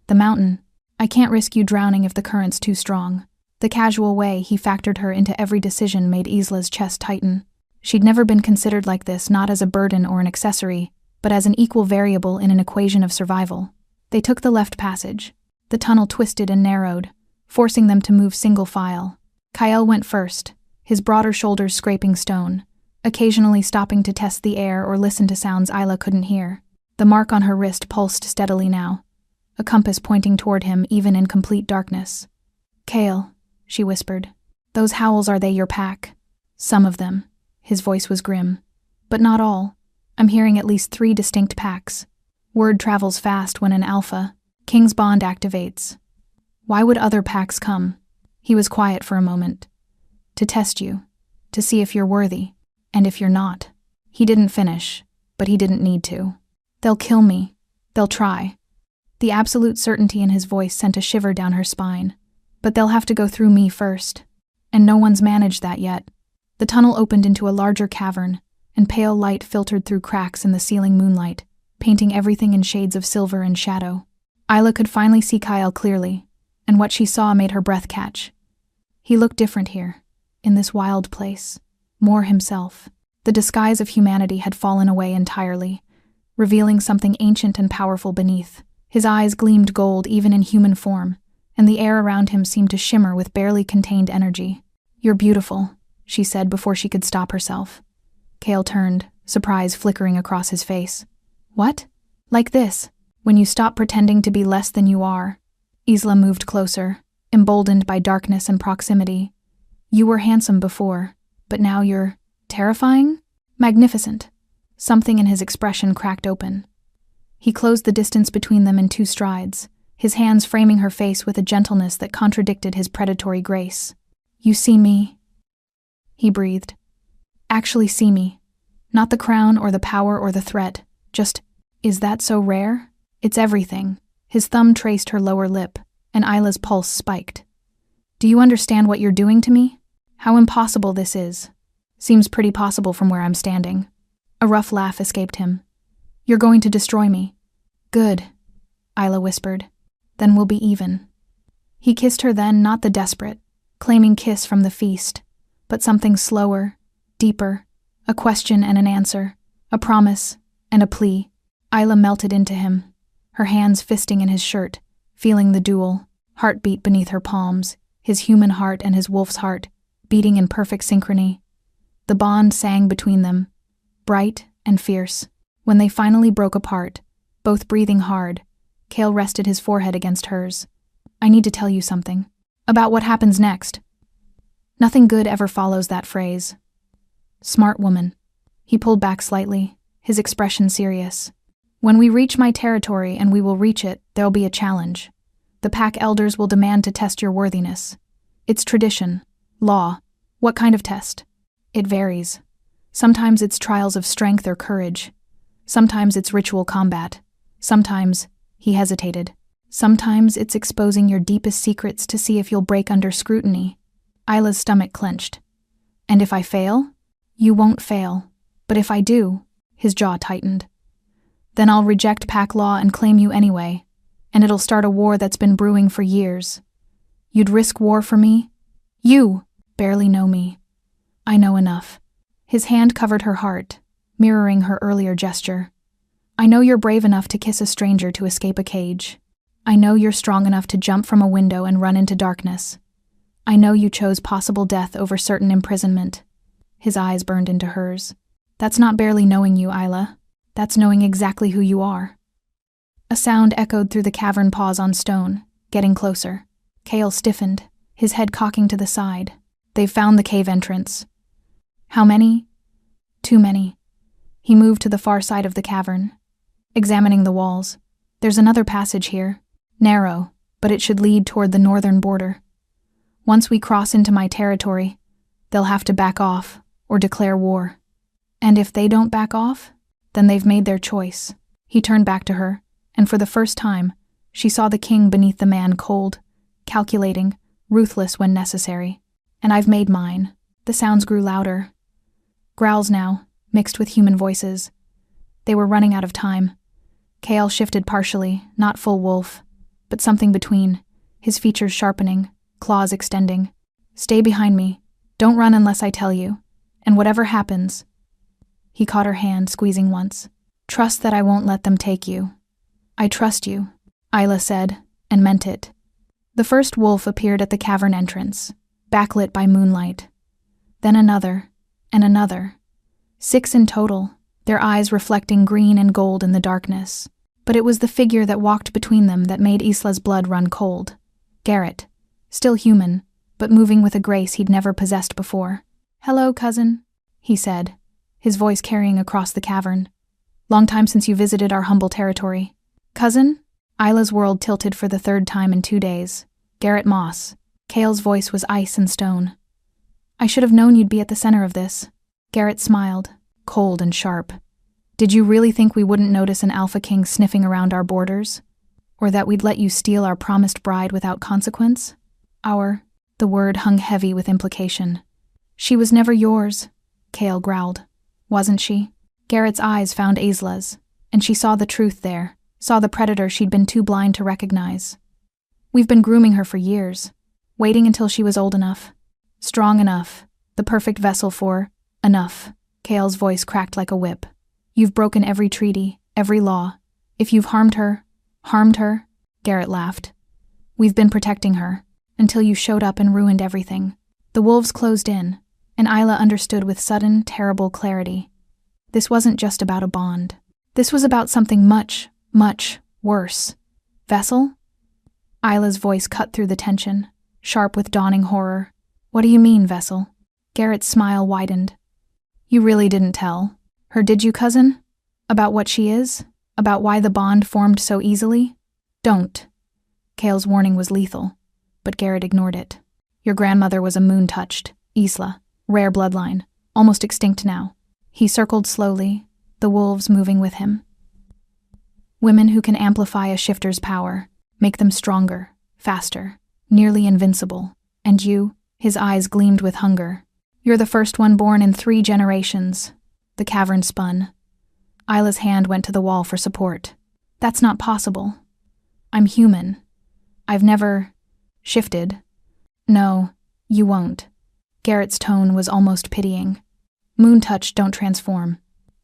The mountain. I can't risk you drowning if the current's too strong. The casual way he factored her into every decision made Isla's chest tighten. She'd never been considered like this, not as a burden or an accessory, but as an equal variable in an equation of survival. They took the left passage. The tunnel twisted and narrowed, forcing them to move single file. Kyle went first, his broader shoulders scraping stone, occasionally stopping to test the air or listen to sounds Isla couldn't hear. The mark on her wrist pulsed steadily now, a compass pointing toward him even in complete darkness. "Kale," she whispered. "Those howls, are they your pack?" "Some of them." His voice was grim. "But not all. I'm hearing at least 3 distinct packs. Word travels fast when an alpha, King's Bond, activates. Why would other packs come?" He was quiet for a moment. "To test you. To see if you're worthy. And if you're not." He didn't finish, but he didn't need to. "They'll kill me. They'll try." The absolute certainty in his voice sent a shiver down her spine. "But they'll have to go through me first. And no one's managed that yet." The tunnel opened into a larger cavern, and pale light filtered through cracks in the ceiling moonlight, painting everything in shades of silver and shadow. Isla could finally see Kyle clearly, and what she saw made her breath catch. He looked different here, in this wild place. More himself. The disguise of humanity had fallen away entirely, revealing something ancient and powerful beneath. His eyes gleamed gold even in human form, and the air around him seemed to shimmer with barely contained energy. "You're beautiful," she said before she could stop herself. Kale turned, surprise flickering across his face. "What?" "Like this, when you stop pretending to be less than you are." Isla moved closer, emboldened by darkness and proximity. "You were handsome before, but now you're terrifying? Magnificent." Something in his expression cracked open. He closed the distance between them in 2 strides, his hands framing her face with a gentleness that contradicted his predatory grace. "You see me," he breathed. "Actually see me. Not the crown or the power or the threat, just, is that so rare? It's everything." His thumb traced her lower lip, and Isla's pulse spiked. "Do you understand what you're doing to me? How impossible this is. Seems pretty possible from where I'm standing." A rough laugh escaped him. "You're going to destroy me." "Good," Isla whispered. "Then we'll be even." He kissed her then, not the desperate, claiming kiss from the feast, but something slower, deeper, a question and an answer, a promise and a plea. Isla melted into him, her hands fisting in his shirt, feeling the duel, heartbeat beneath her palms, his human heart and his wolf's heart, beating in perfect synchrony. The bond sang between them, bright and fierce. When they finally broke apart, both breathing hard, Kale rested his forehead against hers. "I need to tell you something. About what happens next." Nothing good ever follows that phrase. "Smart woman." He pulled back slightly, his expression serious. "When we reach my territory, and we will reach it, there'll be a challenge. The pack elders will demand to test your worthiness. It's tradition, law. What kind of test? It varies. Sometimes it's trials of strength or courage. Sometimes it's ritual combat. Sometimes," he hesitated, "sometimes it's exposing your deepest secrets to see if you'll break under scrutiny." Isla's stomach clenched. "And if I fail?" "You won't fail. But if I do," his jaw tightened, "then I'll reject pack law and claim you anyway, and it'll start a war that's been brewing for years. You'd risk war for me? You barely know me." "I know enough." His hand covered her heart, mirroring her earlier gesture. "I know you're brave enough to kiss a stranger to escape a cage. I know you're strong enough to jump from a window and run into darkness. I know you chose possible death over certain imprisonment." His eyes burned into hers. "That's not barely knowing you, Isla. That's knowing exactly who you are." A sound echoed through the cavern pause on stone, getting closer. Kale stiffened, his head cocking to the side. "They've found the cave entrance." "How many?" "Too many." He moved to the far side of the cavern, examining the walls. "There's another passage here. Narrow, but it should lead toward the northern border. Once we cross into my territory, they'll have to back off or declare war. And if they don't back off, then they've made their choice." He turned back to her, and for the first time, She saw the king beneath the man, cold, calculating, ruthless when necessary. And I've made mine. The sounds grew louder. Growls now, mixed with human voices. They were running out of time. Kale shifted partially, not full wolf, but something between, his features sharpening, claws extending. Stay behind me. Don't run unless I tell you. And whatever happens. He caught her hand, squeezing once. Trust that I won't let them take you. I trust you, Isla said, and meant it. The first wolf appeared at the cavern entrance, backlit by moonlight. Then another, and another. 6 in total, their eyes reflecting green and gold in the darkness. But it was the figure that walked between them that made Isla's blood run cold. Garrett, still human, but moving with a grace he'd never possessed before. "Hello, cousin," he said, his voice carrying across the cavern. "Long time since you visited our humble territory." "Cousin?" Isla's world tilted for the 3rd time in 2 days. Garrett Moss. Kale's voice was ice and stone. "I should have known you'd be at the center of this." Garrett smiled, cold and sharp. "Did you really think we wouldn't notice an alpha king sniffing around our borders? Or that we'd let you steal our promised bride without consequence? The word hung heavy with implication. "She was never yours," Kale growled. "Wasn't she?" Garrett's eyes found Isla's, and she saw the truth there, saw the predator she'd been too blind to recognize. "We've been grooming her for years, waiting until she was old enough, strong enough, the perfect vessel for enough." Kale's voice cracked like a whip. "You've broken every treaty, every law. If you've harmed her, Garrett laughed. "We've been protecting her, until you showed up and ruined everything." The wolves closed in, and Isla understood with sudden, terrible clarity. This wasn't just about a bond. This was about something much, much worse. "Vessel?" Isla's voice cut through the tension, sharp with dawning horror. "What do you mean, vessel?" Garrett's smile widened. "You really didn't tell her, did you, cousin? About what she is? About why the bond formed so easily? Don't." Kale's warning was lethal, but Garrett ignored it. "Your grandmother was a moon-touched, Isla, rare bloodline, almost extinct now." He circled slowly, the wolves moving with him. "Women who can amplify a shifter's power, make them stronger, faster, nearly invincible. And you," his eyes gleamed with hunger. "You're the first one born in 3 generations." The cavern spun. Isla's hand went to the wall for support. "That's not possible. I'm human. I've never shifted." "No, you won't." Garrett's tone was almost pitying. "Moon touch don't transform.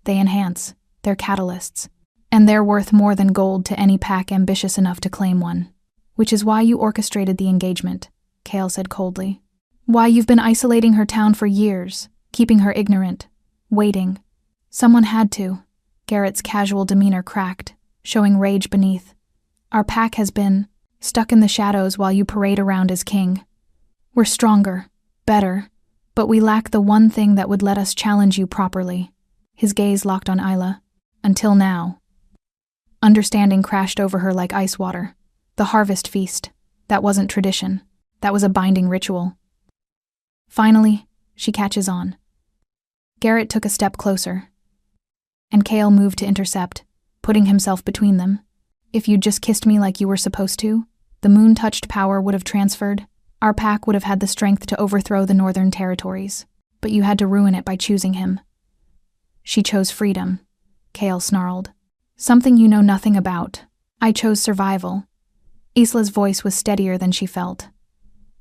They enhance. They're catalysts. And they're worth more than gold to any pack ambitious enough to claim one. Which is why you orchestrated the engagement," Kale said coldly. "Why you've been isolating her town for years, keeping her ignorant, waiting. Someone had to." Garrett's casual demeanor cracked, showing rage beneath. "Our pack has been stuck in the shadows while you parade around as king. We're stronger, better, but we lack the one thing that would let us challenge you properly." His gaze locked on Isla. "Until now." Understanding crashed over her like ice water. The harvest feast. That wasn't tradition. That was a binding ritual. Finally, she catches on. Garrett took a step closer, and Kale moved to intercept, putting himself between them. "If you'd just kissed me like you were supposed to, the moon-touched power would have transferred. Our pack would have had the strength to overthrow the northern territories. But you had to ruin it by choosing him." "She chose freedom," Kale snarled. "Something you know nothing about. I chose survival." Isla's voice was steadier than she felt.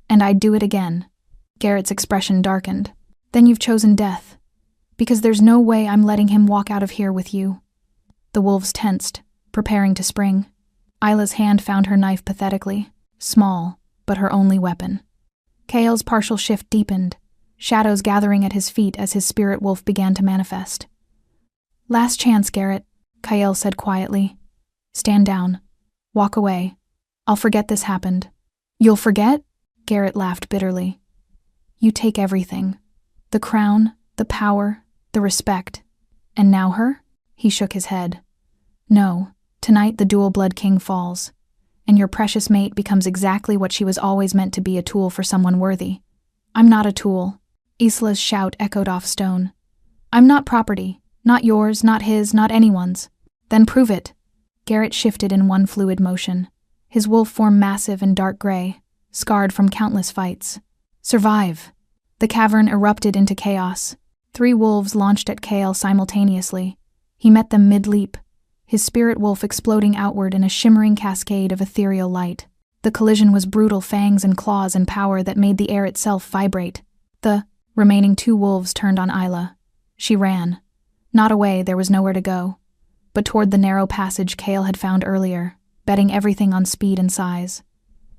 "And I'd do it again." Garrett's expression darkened. "Then you've chosen death. Because there's no way I'm letting him walk out of here with you." The wolves tensed, preparing to spring. Isla's hand found her knife pathetically, small, but her only weapon. Kale's partial shift deepened, shadows gathering at his feet as his spirit wolf began to manifest. "Last chance, Garrett," Kale said quietly. "Stand down. Walk away. I'll forget this happened." "You'll forget?" Garrett laughed bitterly. "You take everything. The crown, the power, the respect. And now her?" He shook his head. "No, tonight the dual-blood king falls, and your precious mate becomes exactly what she was always meant to be, a tool for someone worthy." "I'm not a tool." Isla's shout echoed off stone. "I'm not property. Not yours, not his, not anyone's." "Then prove it." Garrett shifted in one fluid motion. his wolf form massive and dark gray, scarred from countless fights. Survive! The cavern erupted into chaos. 3 wolves launched at Kale simultaneously. He met them mid-leap, his spirit wolf exploding outward in a shimmering cascade of ethereal light. The collision was brutal, fangs and claws and power that made the air itself vibrate. The remaining 2 wolves turned on Isla. She ran. Not away, there was nowhere to go, but toward the narrow passage Kale had found earlier, betting everything on speed and size.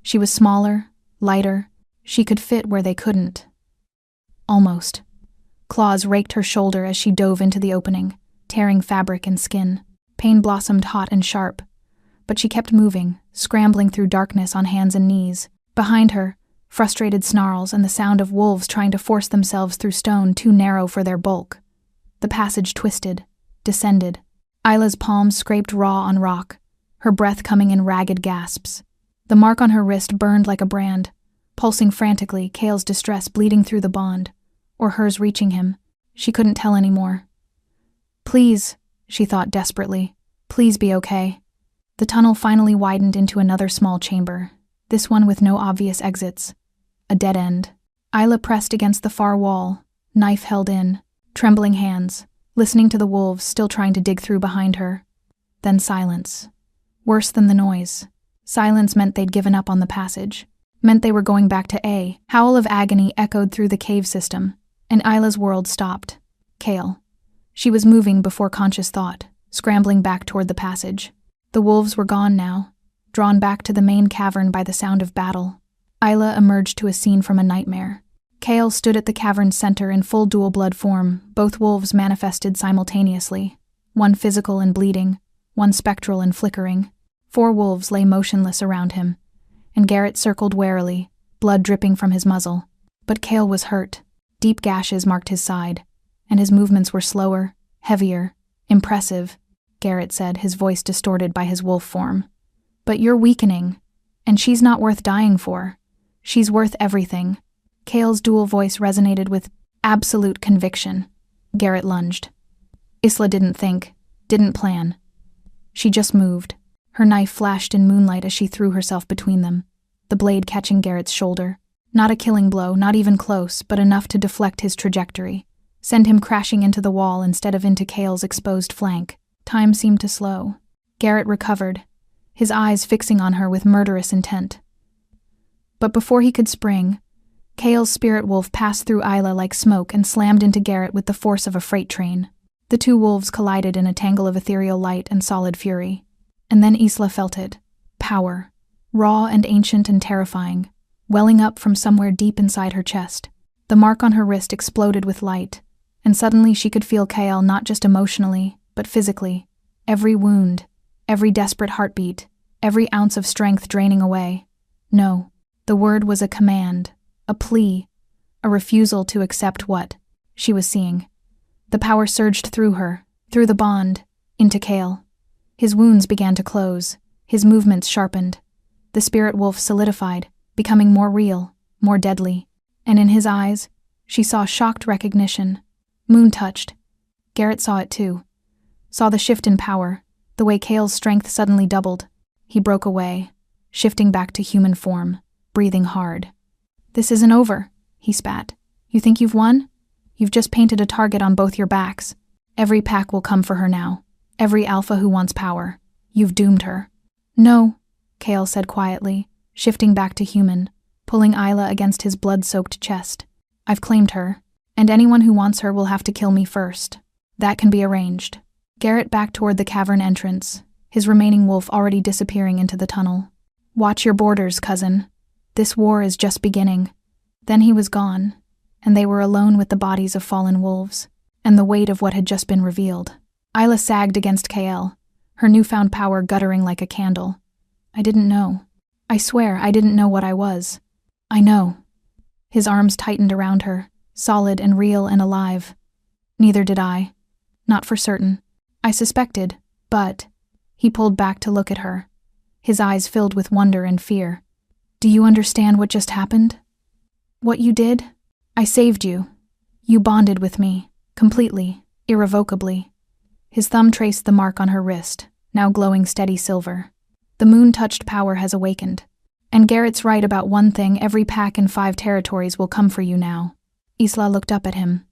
She was smaller, lighter. She could fit where they couldn't. Almost. Claws raked her shoulder as she dove into the opening, tearing fabric and skin. Pain blossomed hot and sharp, but she kept moving, scrambling through darkness on hands and knees. Behind her, frustrated snarls and the sound of wolves trying to force themselves through stone too narrow for their bulk. The passage twisted, descended. Isla's palms scraped raw on rock, her breath coming in ragged gasps. The mark on her wrist burned like a brand, pulsing frantically, Kale's distress bleeding through the bond, or hers reaching him. She couldn't tell anymore. Please, she thought desperately, please be okay. The tunnel finally widened into another small chamber, this one with no obvious exits. A dead end. Isla pressed against the far wall, knife held in, trembling hands, listening to the wolves still trying to dig through behind her. Then silence. Worse than the noise. Silence meant they'd given up on the passage. Meant they were going back to A. Howl of agony echoed through the cave system, and Isla's world stopped. Kale. She was moving before conscious thought, scrambling back toward the passage. The wolves were gone now, drawn back to the main cavern by the sound of battle. Isla emerged to a scene from a nightmare. Kale stood at the cavern's center in full dual-blood form, both wolves manifested simultaneously, one physical and bleeding, one spectral and flickering. 4 wolves lay motionless around him, and Garrett circled warily, blood dripping from his muzzle. But Kale was hurt. Deep gashes marked his side, and his movements were slower, heavier, impressive, Garrett said, his voice distorted by his wolf form. But you're weakening, and she's not worth dying for. She's worth everything. Kale's dual voice resonated with absolute conviction. Garrett lunged. Isla didn't think, didn't plan. She just moved. Her knife flashed in moonlight as she threw herself between them, the blade catching Garrett's shoulder. Not a killing blow, not even close, but enough to deflect his trajectory, send him crashing into the wall instead of into Kale's exposed flank. Time seemed to slow. Garrett recovered, his eyes fixing on her with murderous intent. But before he could spring, Kale's spirit wolf passed through Isla like smoke and slammed into Garrett with the force of a freight train. The 2 wolves collided in a tangle of ethereal light and solid fury. And then Isla felt it. Power. Raw and ancient and terrifying, welling up from somewhere deep inside her chest. The mark on her wrist exploded with light, and suddenly she could feel Kale not just emotionally, but physically. Every wound, every desperate heartbeat, every ounce of strength draining away. No, the word was a command, a plea, a refusal to accept what she was seeing. The power surged through her, through the bond, into Kale. His wounds began to close, his movements sharpened. The spirit wolf solidified, becoming more real, more deadly. And in his eyes, she saw shocked recognition. Moon-touched. Garrett saw it too. Saw the shift in power, the way Kale's strength suddenly doubled. He broke away, shifting back to human form, breathing hard. "This isn't over," he spat. "You think you've won? You've just painted a target on both your backs. Every pack will come for her now. Every alpha who wants power. You've doomed her." "No," Kale said quietly, shifting back to human, pulling Isla against his blood-soaked chest. "I've claimed her, and anyone who wants her will have to kill me first. That can be arranged." Garrett backed toward the cavern entrance, his remaining wolf already disappearing into the tunnel. "Watch your borders, cousin. This war is just beginning." Then he was gone, and they were alone with the bodies of fallen wolves, and the weight of what had just been revealed. Isla sagged against Kael, her newfound power guttering like a candle. "I didn't know. I swear I didn't know what I was. I know." His arms tightened around her, solid and real and alive. "Neither did I. Not for certain. I suspected, but..." He pulled back to look at her, his eyes filled with wonder and fear. "Do you understand what just happened? What you did? I saved you. You bonded with me, completely, irrevocably." His thumb traced the mark on her wrist, now glowing steady silver. The moon-touched power has awakened. And Garrett's right about one thing, every pack in 5 territories will come for you now. Isla looked up at him,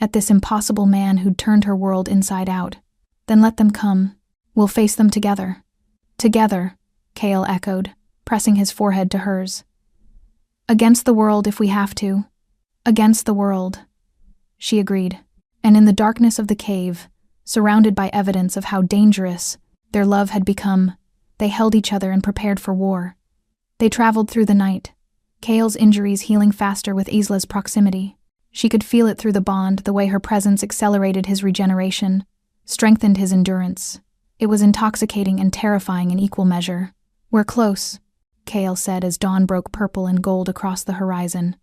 at this impossible man who'd turned her world inside out. Then let them come. We'll face them together. Together, Kale echoed, pressing his forehead to hers. Against the world if we have to. Against the world. She agreed. And in the darkness of the cave, surrounded by evidence of how dangerous their love had become, they held each other and prepared for war. They traveled through the night, Kale's injuries healing faster with Isla's proximity. She could feel it through the bond, the way her presence accelerated his regeneration, strengthened his endurance. It was intoxicating and terrifying in equal measure. We're close, Kale said as dawn broke purple and gold across the horizon.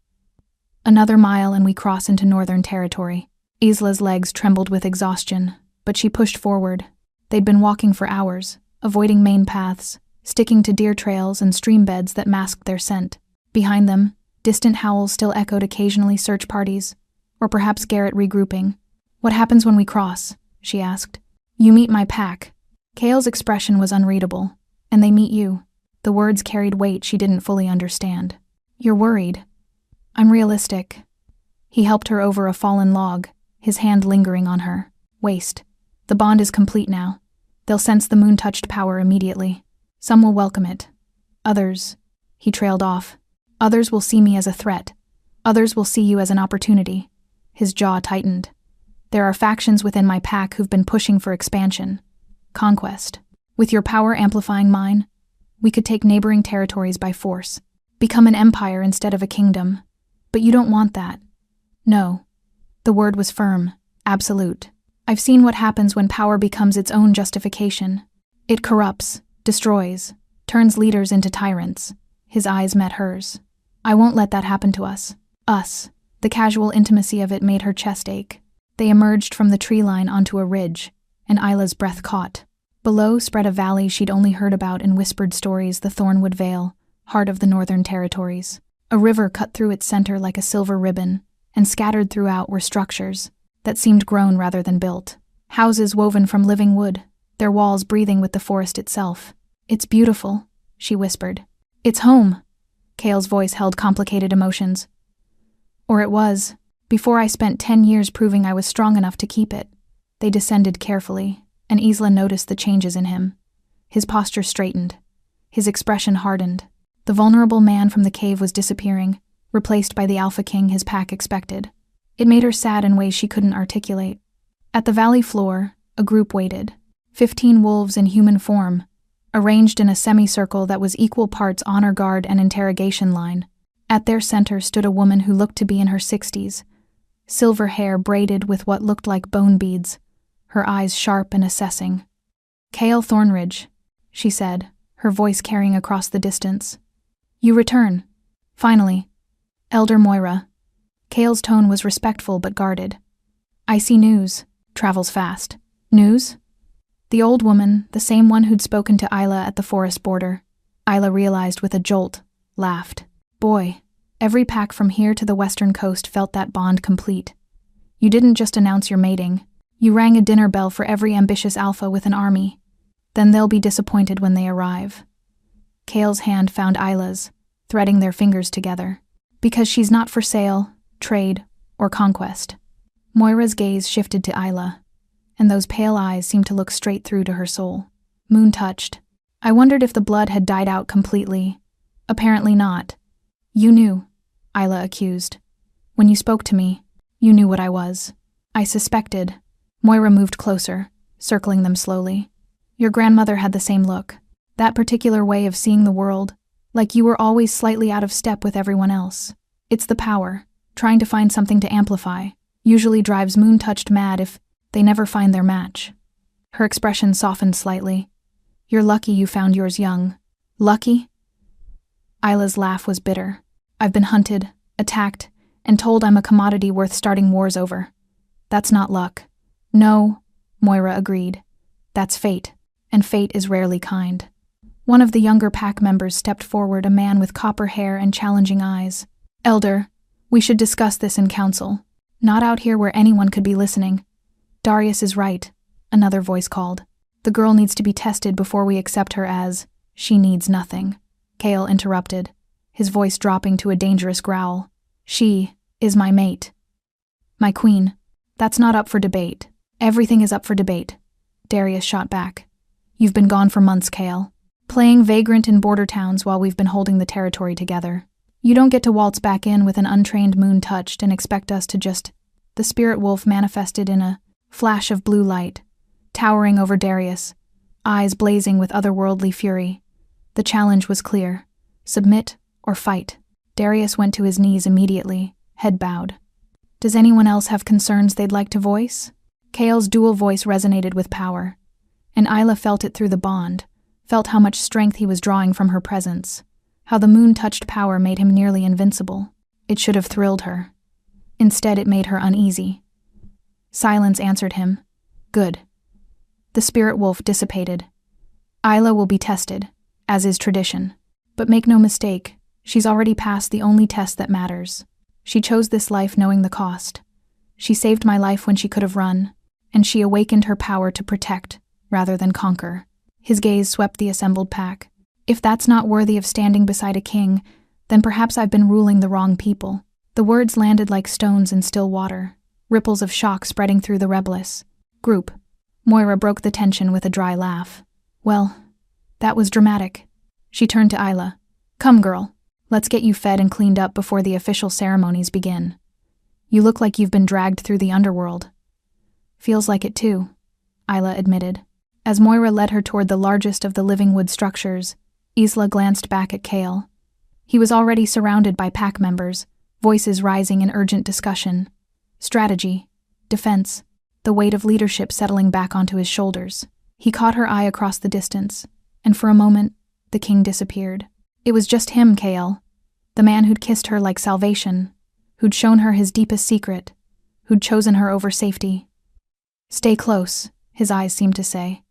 Another mile and we cross into Northern Territory. Isla's legs trembled with exhaustion, but she pushed forward. They'd been walking for hours, avoiding main paths, sticking to deer trails and stream beds that masked their scent. Behind them, distant howls still echoed, occasionally search parties, or perhaps Garrett regrouping. What happens when we cross? She asked. You meet my pack. Kale's expression was unreadable. And they meet you. The words carried weight she didn't fully understand. You're worried. I'm realistic. He helped her over a fallen log, his hand lingering on her waist. The bond is complete now. They'll sense the moon-touched power immediately. Some will welcome it. Others, he trailed off. Others will see me as a threat. Others will see you as an opportunity. His jaw tightened. There are factions within my pack who've been pushing for expansion. Conquest. With your power amplifying mine, we could take neighboring territories by force. Become an empire instead of a kingdom. But you don't want that. No. The word was firm, absolute. I've seen what happens when power becomes its own justification. It corrupts, destroys, turns leaders into tyrants. His eyes met hers. I won't let that happen to us. Us. The casual intimacy of it made her chest ache. They emerged from the tree line onto a ridge, and Isla's breath caught. Below spread a valley she'd only heard about in whispered stories, the Thornwood Vale, heart of the Northern Territories. A river cut through its center like a silver ribbon, and scattered throughout were structures that seemed grown rather than built. Houses woven from living wood, their walls breathing with the forest itself. It's beautiful, she whispered. It's home. Kale's voice held complicated emotions. Or it was, before I spent 10 years proving I was strong enough to keep it. They descended carefully, and Isla noticed the changes in him. His posture straightened. His expression hardened. The vulnerable man from the cave was disappearing, replaced by the alpha king his pack expected. It made her sad in ways she couldn't articulate. At the valley floor, a group waited. 15 wolves in human form, arranged in a semicircle that was equal parts honor guard and interrogation line. At their center stood a woman who looked to be in her 60s, silver hair braided with what looked like bone beads, her eyes sharp and assessing. Kale Thornridge, she said, her voice carrying across the distance. You return. Finally. Elder Moira. Kale's tone was respectful but guarded. I see news. Travels fast. News? The old woman, the same one who'd spoken to Isla at the forest border, Isla realized with a jolt, laughed. Boy, every pack from here to the western coast felt that bond complete. You didn't just announce your mating. You rang a dinner bell for every ambitious alpha with an army. Then they'll be disappointed when they arrive. Kale's hand found Isla's, threading their fingers together. Because she's not for sale, trade, or conquest. Moira's gaze shifted to Isla, and those pale eyes seemed to look straight through to her soul. Moon-touched. I wondered if the blood had died out completely. Apparently not. You knew, Isla accused. When you spoke to me, you knew what I was. I suspected. Moira moved closer, circling them slowly. Your grandmother had the same look. That particular way of seeing the world, like you were always slightly out of step with everyone else. It's the power, trying to find something to amplify, usually drives moon-touched mad if they never find their match. Her expression softened slightly. You're lucky you found yours young. Lucky? Isla's laugh was bitter. I've been hunted, attacked, and told I'm a commodity worth starting wars over. That's not luck. No, Moira agreed. That's fate, and fate is rarely kind. One of the younger pack members stepped forward, a man with copper hair and challenging eyes. Elder, we should discuss this in council. Not out here where anyone could be listening. Darius is right, another voice called. The girl needs to be tested before we accept her as She needs nothing, Kale interrupted, his voice dropping to a dangerous growl. She is my mate. My queen. That's not up for debate. Everything is up for debate, Darius shot back. You've been gone for months, Kale. Playing vagrant in border towns while we've been holding the territory together. You don't get to waltz back in with an untrained moon touched and expect us to just... The spirit wolf manifested in a flash of blue light, towering over Darius, eyes blazing with otherworldly fury. The challenge was clear. Submit or fight. Darius went to his knees immediately, head bowed. Does anyone else have concerns they'd like to voice? Kale's dual voice resonated with power, and Isla felt it through the bond, felt how much strength he was drawing from her presence, how the moon-touched power made him nearly invincible. It should have thrilled her. Instead, it made her uneasy. Silence answered him. Good. The spirit wolf dissipated. Isla will be tested, as is tradition. But make no mistake, she's already passed the only test that matters. She chose this life knowing the cost. She saved my life when she could have run, and she awakened her power to protect, rather than conquer. His gaze swept the assembled pack. If that's not worthy of standing beside a king, then perhaps I've been ruling the wrong people. The words landed like stones in still water, ripples of shock spreading through the rebellious group. Moira broke the tension with a dry laugh. Well, that was dramatic. She turned to Isla. Come, girl. Let's get you fed and cleaned up before the official ceremonies begin. You look like you've been dragged through the underworld. Feels like it too, Isla admitted. As Moira led her toward the largest of the living wood structures, Isla glanced back at Kale. He was already surrounded by pack members, voices rising in urgent discussion. Strategy, defense, the weight of leadership settling back onto his shoulders. He caught her eye across the distance, and for a moment, the king disappeared. It was just him, Kale, the man who'd kissed her like salvation, who'd shown her his deepest secret, who'd chosen her over safety. Stay close, his eyes seemed to say.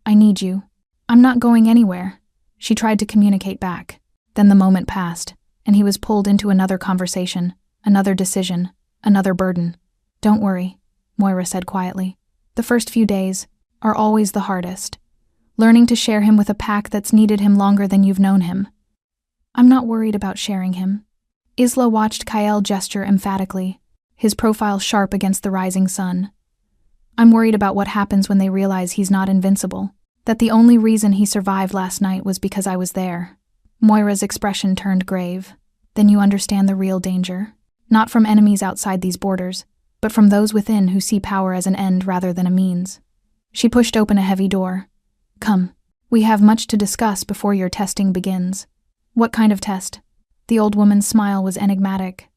I need you. I'm not going anywhere. She tried to communicate back. Then the moment passed, and he was pulled into another conversation, another decision, another burden. Don't worry, Moira said quietly. The first few days are always the hardest. Learning to share him with a pack that's needed him longer than you've known him. I'm not worried about sharing him. Isla watched Kyle gesture emphatically, his profile sharp against the rising sun. I'm worried about what happens when they realize he's not invincible, that the only reason he survived last night was because I was there. Moira's expression turned grave. Then you understand the real danger. Not from enemies outside these borders, but from those within who see power as an end rather than a means. She pushed open a heavy door. Come, we have much to discuss before your testing begins. What kind of test? The old woman's smile was enigmatic.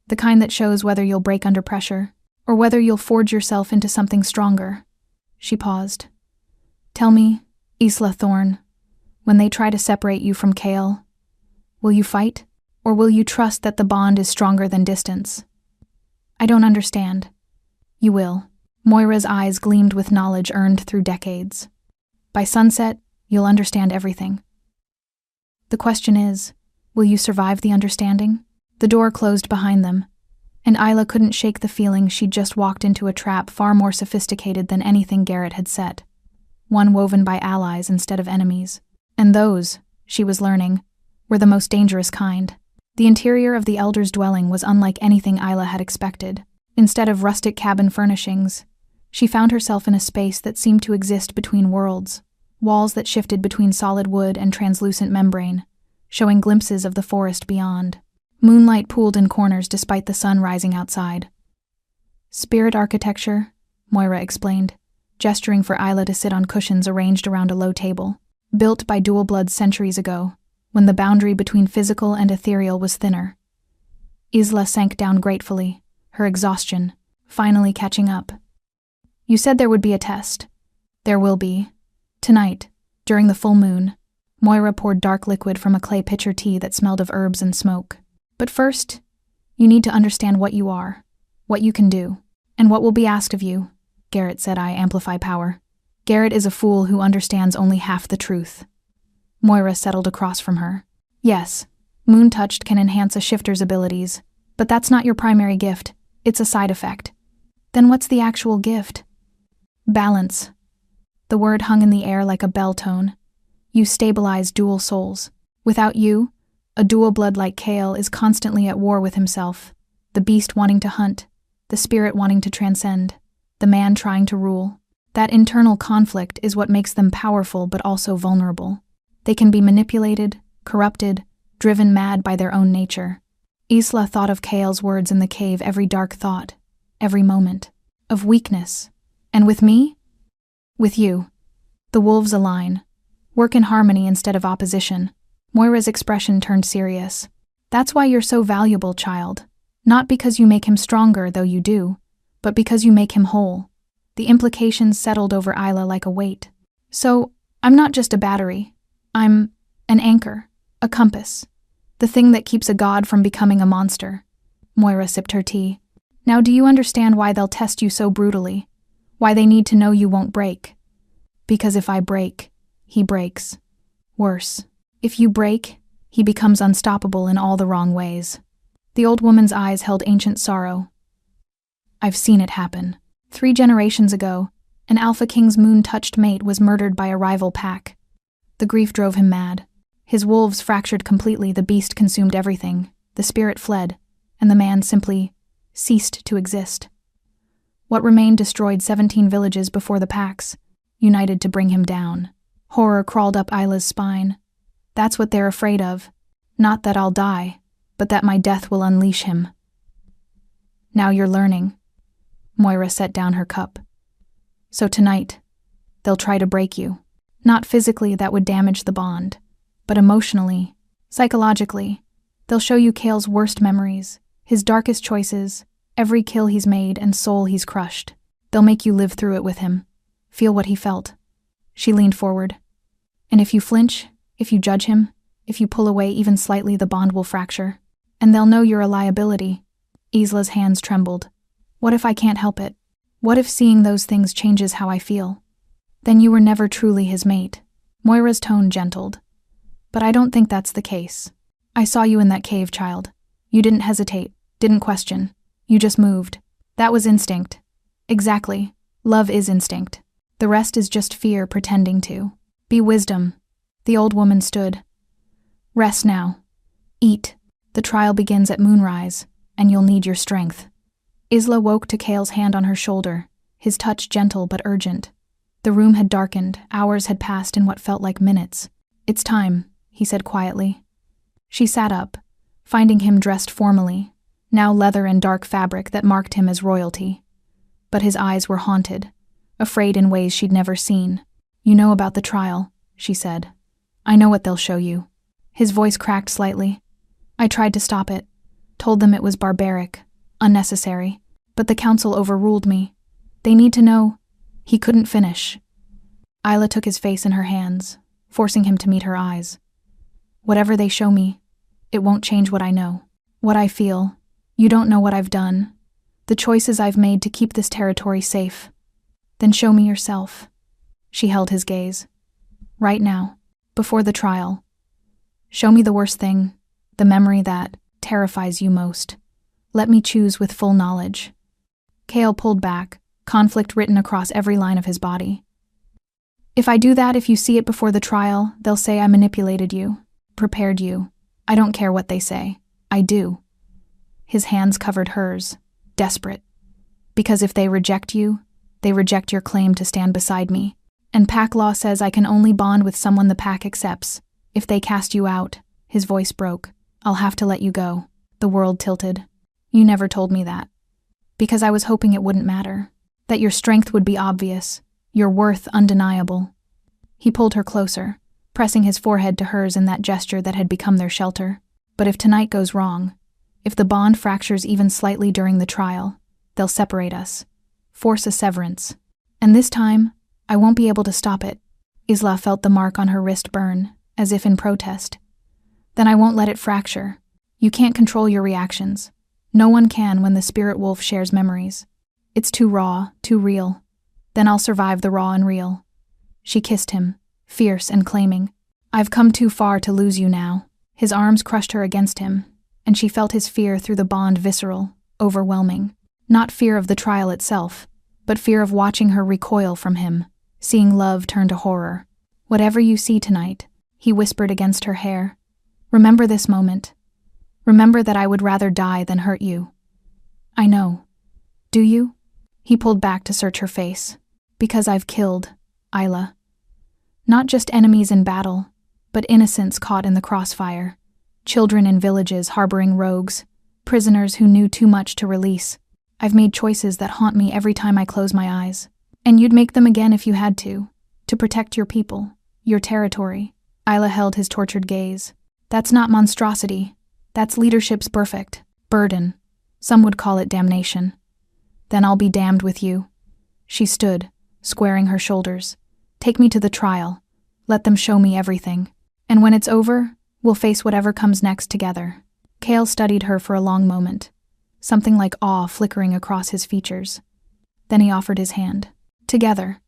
The kind that shows whether you'll break under pressure, or whether you'll forge yourself into something stronger. She paused. Tell me, Isla Thorne, when they try to separate you from Kale, will you fight, or will you trust that the bond is stronger than distance? I don't understand. You will. Moira's eyes gleamed with knowledge earned through decades. By sunset, you'll understand everything. The question is, will you survive the understanding? The door closed behind them, and Isla couldn't shake the feeling she'd just walked into a trap far more sophisticated than anything Garrett had set. One woven by allies instead of enemies. And those, she was learning, were the most dangerous kind. The interior of the Elder's dwelling was unlike anything Isla had expected. Instead of rustic cabin furnishings, she found herself in a space that seemed to exist between worlds, walls that shifted between solid wood and translucent membrane, showing glimpses of the forest beyond. Moonlight pooled in corners despite the sun rising outside. Spirit architecture, Moira explained, gesturing for Isla to sit on cushions arranged around a low table. Built by dual bloods centuries ago, when the boundary between physical and ethereal was thinner. Isla sank down gratefully, her exhaustion finally catching up. You said there would be a test. There will be. Tonight, during the full moon, Moira poured dark liquid from a clay pitcher tea that smelled of herbs and smoke. But first, you need to understand what you are, what you can do, and what will be asked of you, Garrett said. I amplify power. Garrett is a fool who understands only half the truth. Moira settled across from her. Yes, Moon-touched can enhance a shifter's abilities, but that's not your primary gift. It's a side effect. Then what's the actual gift? Balance. The word hung in the air like a bell tone. You stabilize dual souls. Without you, a dual blood like Kale is constantly at war with himself, the beast wanting to hunt, the spirit wanting to transcend, the man trying to rule. That internal conflict is what makes them powerful but also vulnerable. They can be manipulated, corrupted, driven mad by their own nature. Isla thought of Kale's words in the cave every dark thought, every moment, of weakness. And with me? With you. The wolves align. Work in harmony instead of opposition. Moira's expression turned serious. That's why you're so valuable, child. Not because you make him stronger, though you do, but because you make him whole. The implications settled over Isla like a weight. So, I'm not just a battery. I'm an anchor, a compass. The thing that keeps a god from becoming a monster. Moira sipped her tea. Now do you understand why they'll test you so brutally? Why they need to know you won't break? Because if I break, he breaks. Worse. If you break, he becomes unstoppable in all the wrong ways. The old woman's eyes held ancient sorrow. I've seen it happen. 3 generations ago, an Alpha King's moon-touched mate was murdered by a rival pack. The grief drove him mad. His wolves fractured completely, the beast consumed everything, the spirit fled, and the man simply ceased to exist. What remained destroyed 17 villages before the packs, united to bring him down. Horror crawled up Isla's spine. That's what they're afraid of. Not that I'll die, but that my death will unleash him. Now you're learning. Moira set down her cup. So tonight, they'll try to break you. Not physically, that would damage the bond, but emotionally, psychologically. They'll show you Kale's worst memories, his darkest choices, every kill he's made and soul he's crushed. They'll make you live through it with him. Feel what he felt. She leaned forward. And if you flinch, if you judge him, if you pull away even slightly, the bond will fracture. And they'll know you're a liability. Isla's hands trembled. What if I can't help it? What if seeing those things changes how I feel? Then you were never truly his mate. Moira's tone gentled. But I don't think that's the case. I saw you in that cave, child. You didn't hesitate, didn't question. You just moved. That was instinct. Exactly. Love is instinct. The rest is just fear pretending to be wisdom. The old woman stood. Rest now. Eat. The trial begins at moonrise, and you'll need your strength. Isla woke to Kale's hand on her shoulder, his touch gentle but urgent. The room had darkened, hours had passed in what felt like minutes. It's time, he said quietly. She sat up, finding him dressed formally, now leather and dark fabric that marked him as royalty. But his eyes were haunted, afraid in ways she'd never seen. You know about the trial, she said. I know what they'll show you. His voice cracked slightly. I tried to stop it, told them it was barbaric, unnecessary, but the council overruled me. They need to know. He couldn't finish. Isla took his face in her hands, forcing him to meet her eyes. Whatever they show me, it won't change what I know, what I feel. You don't know what I've done, the choices I've made to keep this territory safe. Then show me yourself. She held his gaze. Right now, before the trial. Show me the worst thing, the memory that terrifies you most. Let me choose with full knowledge. Kale pulled back, conflict written across every line of his body. If I do that, if you see it before the trial, they'll say I manipulated you, prepared you. I don't care what they say. I do. His hands covered hers, desperate. Because if they reject you, they reject your claim to stand beside me. And pack law says I can only bond with someone the pack accepts. If they cast you out, his voice broke, I'll have to let you go. The world tilted. You never told me that. Because I was hoping it wouldn't matter. That your strength would be obvious, your worth undeniable. He pulled her closer, pressing his forehead to hers in that gesture that had become their shelter. But if tonight goes wrong, if the bond fractures even slightly during the trial, they'll separate us, force a severance. And this time, I won't be able to stop it. Isla felt the mark on her wrist burn, as if in protest. Then I won't let it fracture. You can't control your reactions. No one can when the spirit wolf shares memories. It's too raw, too real. Then I'll survive the raw and real. She kissed him, fierce and claiming. I've come too far to lose you now. His arms crushed her against him, and she felt his fear through the bond visceral, overwhelming. Not fear of the trial itself, but fear of watching her recoil from him, seeing love turn to horror. Whatever you see tonight, he whispered against her hair. Remember this moment. Remember that I would rather die than hurt you. I know. Do you? He pulled back to search her face. Because I've killed, Isla. Not just enemies in battle, but innocents caught in the crossfire. Children in villages harboring rogues. Prisoners who knew too much to release. I've made choices that haunt me every time I close my eyes. And you'd make them again if you had to protect your people, your territory. Isla held his tortured gaze. That's not monstrosity. That's leadership's perfect burden. Some would call it damnation. Then I'll be damned with you. She stood, squaring her shoulders. Take me to the trial. Let them show me everything. And when it's over, we'll face whatever comes next together. Cale studied her for a long moment, something like awe flickering across his features. Then he offered his hand. Together.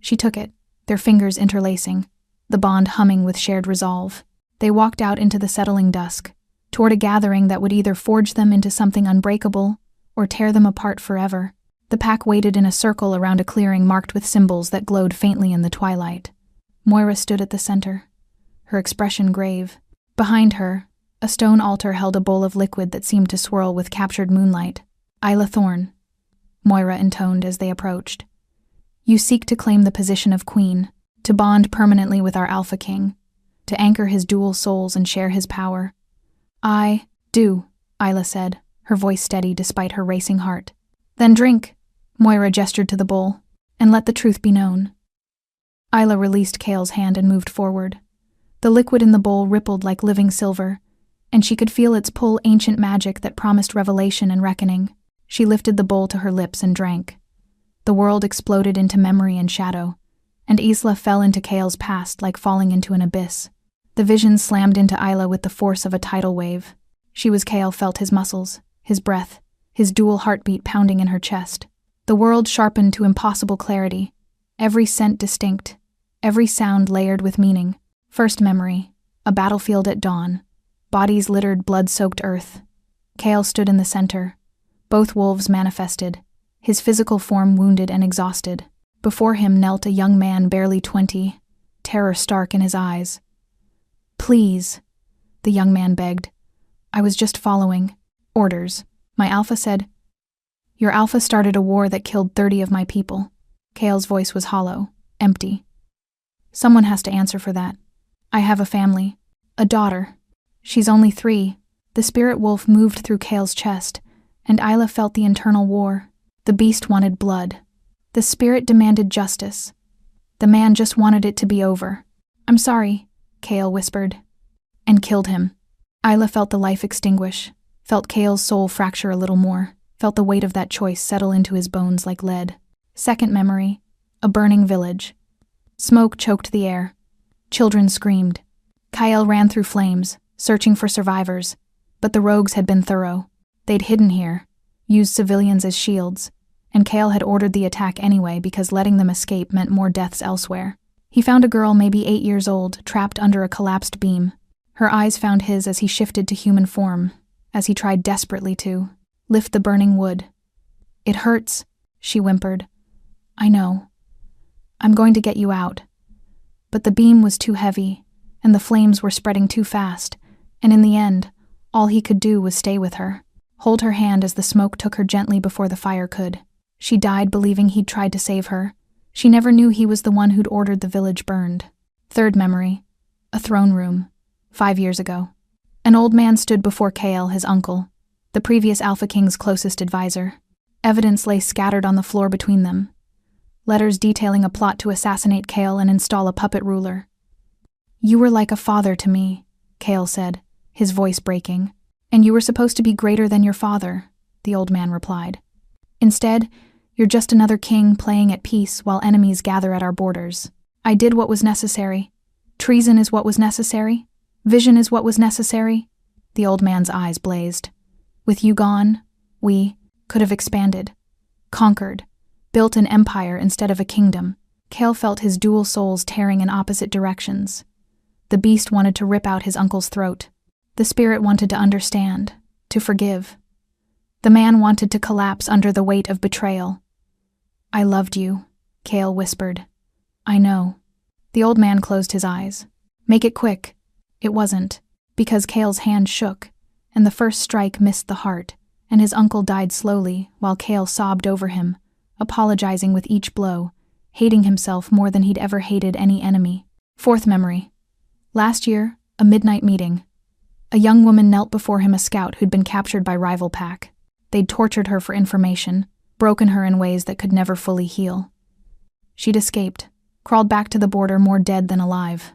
She took it, their fingers interlacing, the bond humming with shared resolve. They walked out into the settling dusk, toward a gathering that would either forge them into something unbreakable or tear them apart forever. The pack waited in a circle around a clearing marked with symbols that glowed faintly in the twilight. Moira stood at the center, her expression grave. Behind her, a stone altar held a bowl of liquid that seemed to swirl with captured moonlight. Isla Thorne, Moira intoned as they approached. You seek to claim the position of queen, to bond permanently with our Alpha King, to anchor his dual souls and share his power. I do, Isla said, her voice steady despite her racing heart. Then drink, Moira gestured to the bowl, and let the truth be known. Isla released Cale's hand and moved forward. The liquid in the bowl rippled like living silver, and she could feel its pull ancient magic that promised revelation and reckoning. She lifted the bowl to her lips and drank. The world exploded into memory and shadow, and Isla fell into Cale's past like falling into an abyss. The vision slammed into Isla with the force of a tidal wave. She was Cale felt his muscles, his breath, his dual heartbeat pounding in her chest. The world sharpened to impossible clarity, every scent distinct, every sound layered with meaning. First memory, a battlefield at dawn. Bodies littered blood-soaked earth. Cale stood in the center. Both wolves manifested, his physical form wounded and exhausted. Before him knelt a young man barely 20, terror stark in his eyes. Please, the young man begged. I was just following orders. My Alpha said, Your Alpha started a war that killed 30 of my people. Cale's voice was hollow, empty. Someone has to answer for that. I have a family, a daughter. She's only 3. The spirit wolf moved through Cale's chest, and Isla felt the internal war. The beast wanted blood. The spirit demanded justice. The man just wanted it to be over. I'm sorry, Cale whispered, and killed him. Isla felt the life extinguish, felt Cale's soul fracture a little more, felt the weight of that choice settle into his bones like lead. Second memory, a burning village. Smoke choked the air. Children screamed. Kyle ran through flames, searching for survivors, but the rogues had been thorough. They'd hidden here, used civilians as shields, and Cale had ordered the attack anyway because letting them escape meant more deaths elsewhere. He found a girl maybe 8 years old, trapped under a collapsed beam. Her eyes found his as he shifted to human form, as he tried desperately to lift the burning wood. It hurts, she whimpered. I know. I'm going to get you out. But the beam was too heavy, and the flames were spreading too fast, and in the end, all he could do was stay with her, hold her hand as the smoke took her gently before the fire could. She died believing he'd tried to save her. She never knew he was the one who'd ordered the village burned. Third memory, a throne room, 5 years ago. An old man stood before Cale, his uncle, the previous Alpha King's closest advisor. Evidence lay scattered on the floor between them. Letters detailing a plot to assassinate Cale and install a puppet ruler. You were like a father to me, Cale said, his voice breaking. And you were supposed to be greater than your father, the old man replied. Instead, you're just another king playing at peace while enemies gather at our borders. I did what was necessary. Treason is what was necessary. Vision is what was necessary. The old man's eyes blazed. With you gone, we could have expanded, conquered, built an empire instead of a kingdom. Cale felt his dual souls tearing in opposite directions. The beast wanted to rip out his uncle's throat. The spirit wanted to understand, to forgive. The man wanted to collapse under the weight of betrayal. I loved you, Cale whispered. I know. The old man closed his eyes. Make it quick. It wasn't, because Cale's hand shook, and the first strike missed the heart, and his uncle died slowly while Cale sobbed over him, apologizing with each blow, hating himself more than he'd ever hated any enemy. Fourth memory. Last year, a midnight meeting. A young woman knelt before him, a scout who'd been captured by rival pack. They'd tortured her for information, broken her in ways that could never fully heal. She'd escaped, crawled back to the border more dead than alive.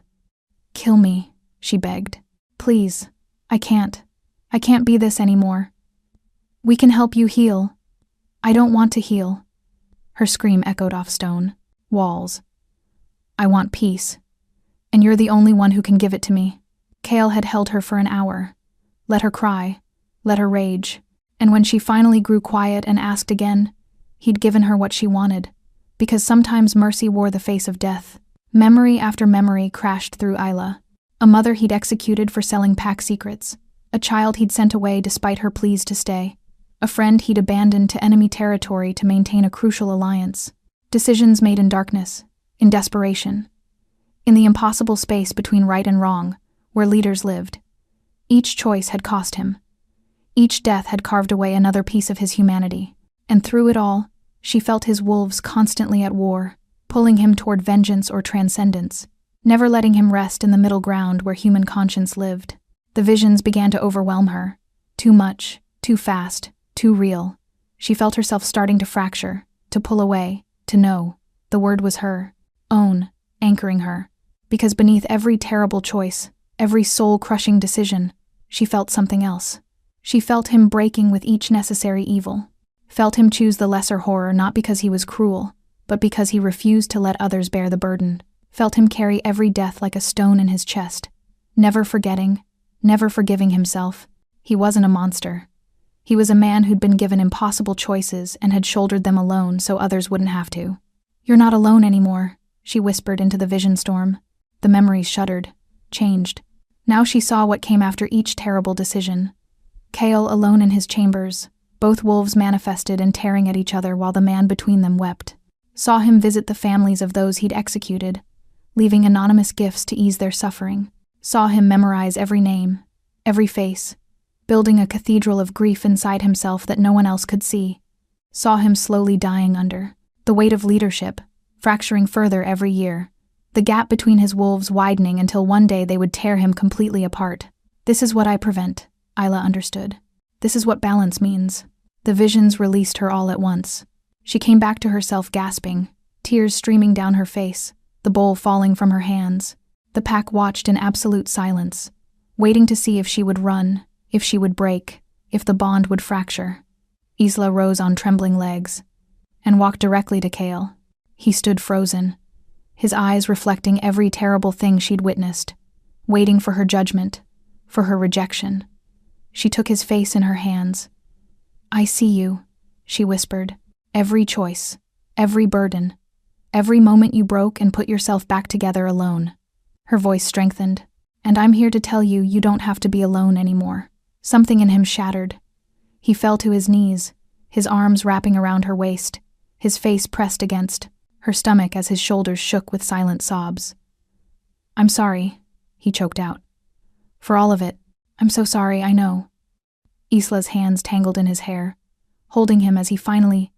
Kill me, she begged. Please, I can't be this anymore. We can help you heal. I don't want to heal. Her scream echoed off stone, walls. I want peace, and you're the only one who can give it to me. Cale had held her for an hour, let her cry, let her rage, and when she finally grew quiet and asked again, he'd given her what she wanted, because sometimes mercy wore the face of death. Memory after memory crashed through Isla. A mother he'd executed for selling pack secrets, a child he'd sent away despite her pleas to stay, a friend he'd abandoned to enemy territory to maintain a crucial alliance, decisions made in darkness, in desperation, in the impossible space between right and wrong, where leaders lived. Each choice had cost him. Each death had carved away another piece of his humanity, and through it all, she felt his wolves constantly at war, pulling him toward vengeance or transcendence, never letting him rest in the middle ground where human conscience lived. The visions began to overwhelm her. Too much, too fast, too real. She felt herself starting to fracture, to pull away, to know. The word was her. Own, anchoring her. Because beneath every terrible choice, every soul-crushing decision, she felt something else. She felt him breaking with each necessary evil. Felt him choose the lesser horror not because he was cruel, but because he refused to let others bear the burden. Felt him carry every death like a stone in his chest, never forgetting, never forgiving himself. He wasn't a monster. He was a man who'd been given impossible choices and had shouldered them alone so others wouldn't have to. You're not alone anymore, she whispered into the vision storm. The memories shuddered, changed. Now she saw what came after each terrible decision. Cale alone in his chambers, both wolves manifested and tearing at each other while the man between them wept. Saw him visit the families of those he'd executed, leaving anonymous gifts to ease their suffering. Saw him memorize every name, every face, building a cathedral of grief inside himself that no one else could see. Saw him slowly dying under the weight of leadership, fracturing further every year, the gap between his wolves widening until one day they would tear him completely apart. This is what I prevent, Isla understood. This is what balance means. The visions released her all at once. She came back to herself gasping, tears streaming down her face, the bowl falling from her hands. The pack watched in absolute silence, waiting to see if she would run, if she would break, if the bond would fracture. Isla rose on trembling legs and walked directly to Cale. He stood frozen, his eyes reflecting every terrible thing she'd witnessed, waiting for her judgment, for her rejection. She took his face in her hands. I see you, she whispered. Every choice, every burden, every moment you broke and put yourself back together alone. Her voice strengthened. And I'm here to tell you, you don't have to be alone anymore. Something in him shattered. He fell to his knees, his arms wrapping around her waist, his face pressed against her stomach as his shoulders shook with silent sobs. I'm sorry, he choked out. For all of it, I'm so sorry, I know. Isla's hands tangled in his hair, holding him as he finally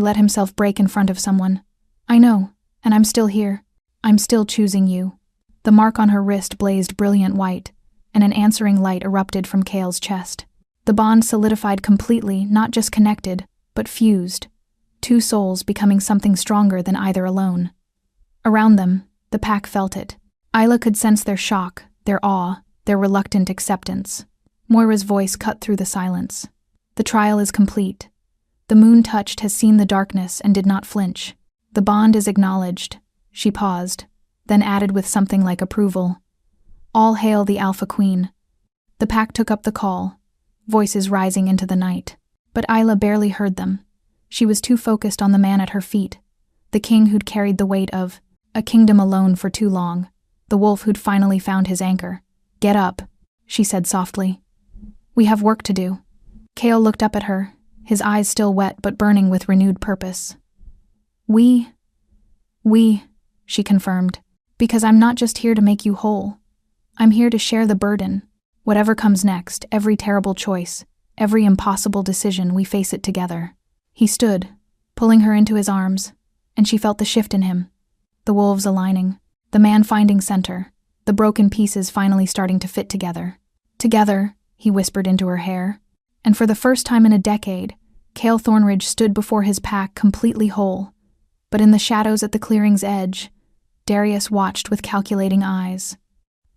let himself break in front of someone. I know, and I'm still here. I'm still choosing you. The mark on her wrist blazed brilliant white, and an answering light erupted from Cale's chest. The bond solidified completely, not just connected, but fused. Two souls becoming something stronger than either alone. Around them, the pack felt it. Isla could sense their shock, their awe, their reluctant acceptance. Moira's voice cut through the silence. The trial is complete. The moon touched has seen the darkness and did not flinch. The bond is acknowledged. She paused, then added with something like approval. All hail the Alpha Queen. The pack took up the call, voices rising into the night. But Isla barely heard them. She was too focused on the man at her feet, the king who'd carried the weight of a kingdom alone for too long, the wolf who'd finally found his anchor. Get up, she said softly. We have work to do. Cale looked up at her, his eyes still wet but burning with renewed purpose. We, she confirmed, Because I'm not just here to make you whole. I'm here to share the burden. Whatever comes next, every terrible choice, every impossible decision, we face it together. He stood, pulling her into his arms, and she felt the shift in him. The wolves aligning, the man finding center, the broken pieces finally starting to fit together. Together, he whispered into her hair, and for the first time in a decade, Cale Thornridge stood before his pack completely whole. But in the shadows at the clearing's edge, Darius watched with calculating eyes.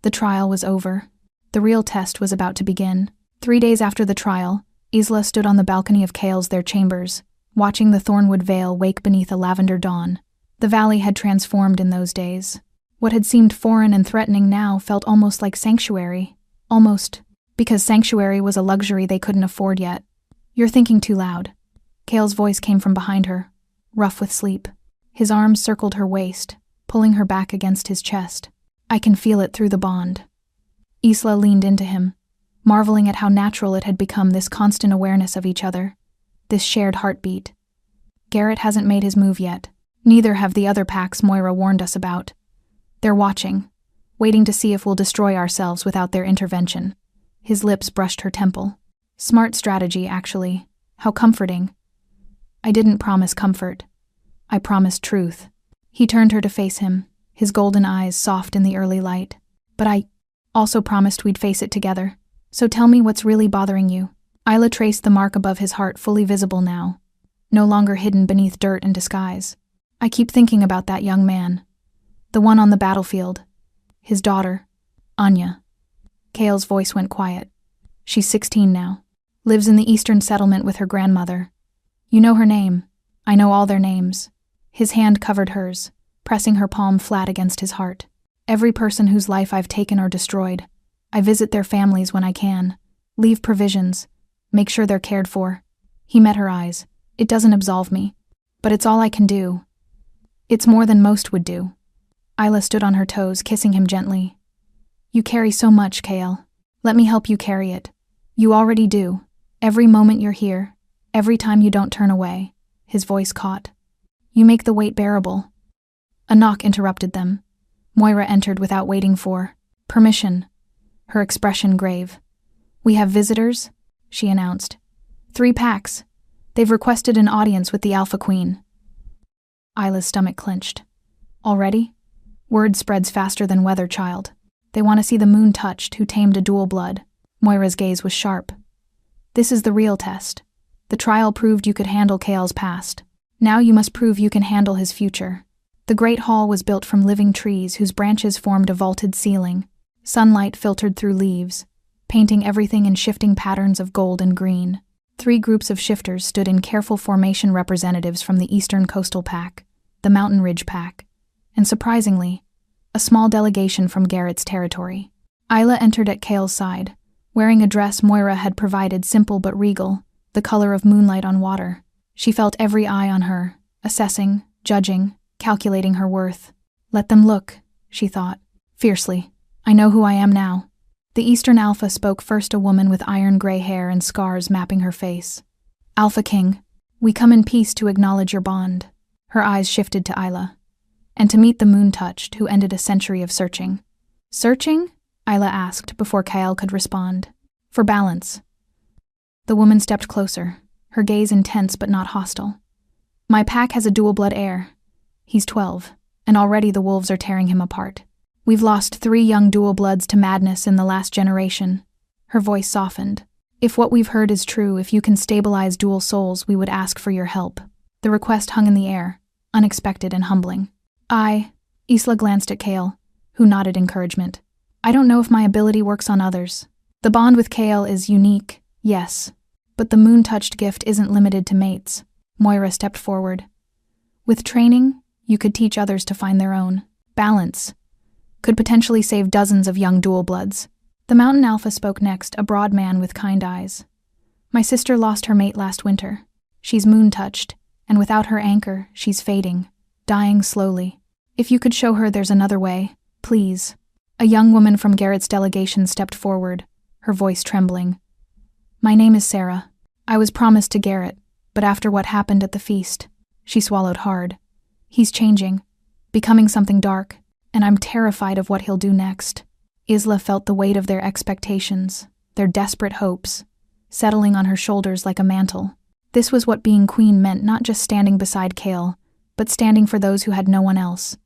The trial was over. The real test was about to begin. 3 days after the trial, Isla stood on the balcony of Cale's their chambers, watching the Thornwood Vale wake beneath a lavender dawn. The valley had transformed in those days. What had seemed foreign and threatening now felt almost like sanctuary. Almost, because sanctuary was a luxury they couldn't afford yet. You're thinking too loud. Cale's voice came from behind her, rough with sleep. His arms circled her waist, pulling her back against his chest. I can feel it through the bond. Isla leaned into him, marveling at how natural it had become, this constant awareness of each other, this shared heartbeat. Garrett hasn't made his move yet. Neither have the other packs Moira warned us about. They're watching, waiting to see if we'll destroy ourselves without their intervention. His lips brushed her temple. Smart strategy, actually. How comforting. I didn't promise comfort. I promised truth. He turned her to face him, his golden eyes soft in the early light. But I also promised we'd face it together. So tell me what's really bothering you. Isla traced the mark above his heart, fully visible now, no longer hidden beneath dirt and disguise. I keep thinking about that young man. The one on the battlefield. His daughter, Anya. Cale's voice went quiet. She's 16 now. Lives in the eastern settlement with her grandmother. You know her name. I know all their names. His hand covered hers, pressing her palm flat against his heart. Every person whose life I've taken or destroyed. I visit their families when I can. Leave provisions. Make sure they're cared for. He met her eyes. It doesn't absolve me. But it's all I can do. It's more than most would do. Isla stood on her toes, kissing him gently. You carry so much, Cale. Let me help you carry it. You already do. Every moment you're here. Every time you don't turn away. His voice caught. You make the weight bearable. A knock interrupted them. Moira entered without waiting for permission. Her expression grave. We have visitors, she announced. 3 packs. They've requested an audience with the Alpha Queen. Isla's stomach clenched. Already? Word spreads faster than weather, child. They want to see the moon touched who tamed a dual blood. Moira's gaze was sharp. This is the real test. The trial proved you could handle Cale's past. Now you must prove you can handle his future. The great hall was built from living trees whose branches formed a vaulted ceiling. Sunlight filtered through leaves, painting everything in shifting patterns of gold and green. 3 groups of shifters stood in careful formation, representatives from the Eastern Coastal Pack, the Mountain Ridge Pack, and surprisingly, a small delegation from Garrett's territory. Isla entered at Cale's side, wearing a dress Moira had provided, simple but regal, the color of moonlight on water. She felt every eye on her, assessing, judging, calculating her worth. Let them look, she thought, fiercely. I know who I am now. The Eastern Alpha spoke first, a woman with iron gray hair and scars mapping her face. Alpha King, we come in peace to acknowledge your bond. Her eyes shifted to Isla. And to meet the moon-touched who ended a century of searching. Searching? Isla asked before Cale could respond. For balance. The woman stepped closer, her gaze intense but not hostile. My pack has a dual-blood heir. He's 12, and already the wolves are tearing him apart. We've lost 3 young dual-bloods to madness in the last generation. Her voice softened. If what we've heard is true, if you can stabilize dual souls, we would ask for your help. The request hung in the air, unexpected and humbling. Isla glanced at Cale, who nodded encouragement. I don't know if my ability works on others. The bond with Cale is unique, yes, but the moon-touched gift isn't limited to mates. Moira stepped forward. With training, you could teach others to find their own. Balance. Could potentially save dozens of young dual-bloods. The Mountain Alpha spoke next, a broad man with kind eyes. My sister lost her mate last winter. She's moon-touched, and without her anchor, she's fading, dying slowly. If you could show her there's another way, please. A young woman from Garrett's delegation stepped forward, her voice trembling. My name is Sarah. I was promised to Garrett, but after what happened at the feast, she swallowed hard. He's changing, becoming something dark. and I'm terrified of what he'll do next. Isla felt the weight of their expectations, their desperate hopes, settling on her shoulders like a mantle. This was what being queen meant, not just standing beside Kale, but standing for those who had no one else.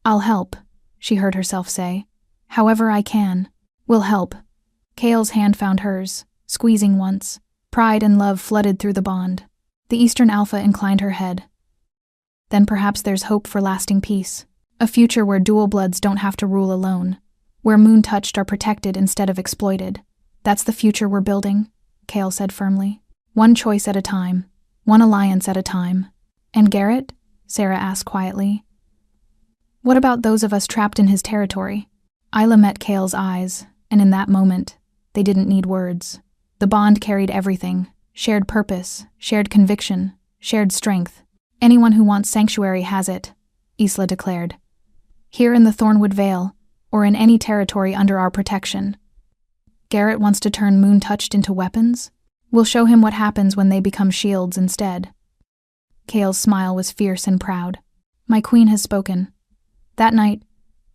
"I'll help," she heard herself say. "However I can. We'll help." Kale's hand found hers, squeezing once. Pride and love flooded through the bond. The Eastern Alpha inclined her head. "Then perhaps there's hope for lasting peace. A future where dual bloods don't have to rule alone. Where moon-touched are protected instead of exploited. That's the future we're building," Kale said firmly. "One choice at a time. One alliance at a time." "And Garrett?" Sarah asked quietly. "What about those of us trapped in his territory?" Isla met Kale's eyes, and in that moment, they didn't need words. The bond carried everything: shared purpose, shared conviction, shared strength. "Anyone who wants sanctuary has it," Isla declared. "Here in the Thornwood Vale, or in any territory under our protection." "Garrett wants to turn moon-touched into weapons? We'll show him what happens when they become shields instead." Kale's smile was fierce and proud. "My queen has spoken." That night,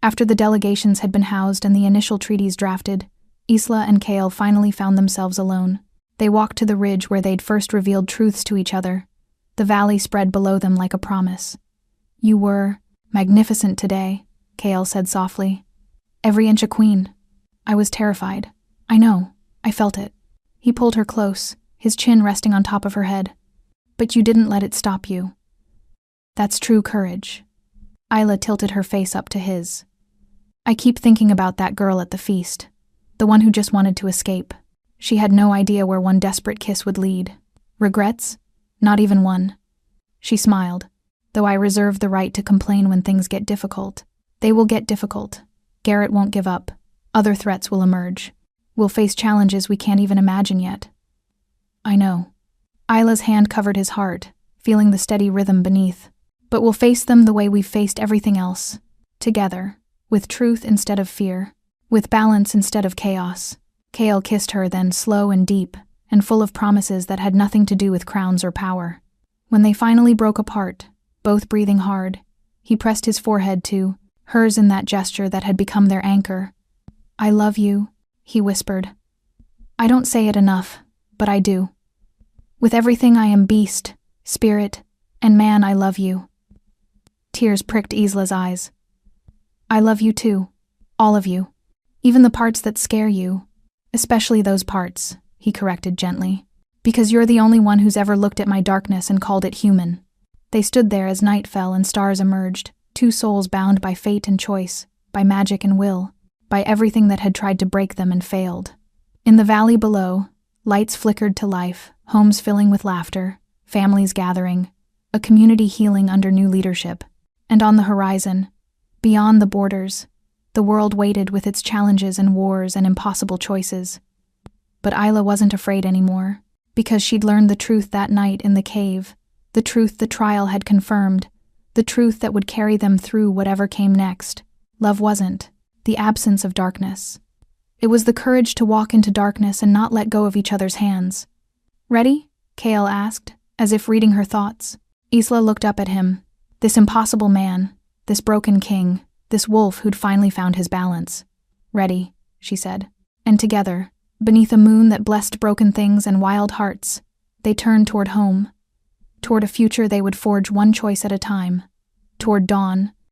after the delegations had been housed and the initial treaties drafted, Isla and Kale finally found themselves alone. They walked to the ridge where they'd first revealed truths to each other. The valley spread below them like a promise. "You were magnificent today," Kale said softly. "Every inch a queen." "I was terrified." "I know. I felt it." He pulled her close, his chin resting on top of her head. "But you didn't let it stop you." "That's true courage." Isla tilted her face up to his. "I keep thinking about that girl at the feast. The one who just wanted to escape. She had no idea where one desperate kiss would lead. Regrets? Not even one." She smiled. "Though I reserve the right to complain when things get difficult. They will get difficult. Garrett won't give up. Other threats will emerge. We'll face challenges we can't even imagine yet." "I know." Isla's hand covered his heart, feeling the steady rhythm beneath. "But we'll face them the way we've faced everything else. Together, with truth instead of fear, with balance instead of chaos." Kale kissed her then, slow and deep, and full of promises that had nothing to do with crowns or power. When they finally broke apart, both breathing hard, he pressed his forehead to hers in that gesture that had become their anchor. "I love you," he whispered. "I don't say it enough, but I do. With everything I am, beast, spirit, and man, I love you." Tears pricked Isla's eyes. "I love you too. All of you. Even the parts that scare you. Especially those parts," he corrected gently. "Because you're the only one who's ever looked at my darkness and called it human." They stood there as night fell and stars emerged, two souls bound by fate and choice, by magic and will, by everything that had tried to break them and failed. In the valley below, lights flickered to life, homes filling with laughter, families gathering, a community healing under new leadership. And on the horizon, beyond the borders, the world waited with its challenges and wars and impossible choices. But Isla wasn't afraid anymore, because she'd learned the truth that night in the cave, the truth the trial had confirmed, the truth that would carry them through whatever came next. Love wasn't the absence of darkness. It was the courage to walk into darkness and not let go of each other's hands. "Ready?" Kale asked, as if reading her thoughts. Isla looked up at him. This impossible man, this broken king, this wolf who'd finally found his balance. "Ready," she said. And together, beneath a moon that blessed broken things and wild hearts, they turned toward home, toward a future they would forge one choice at a time, toward dawn,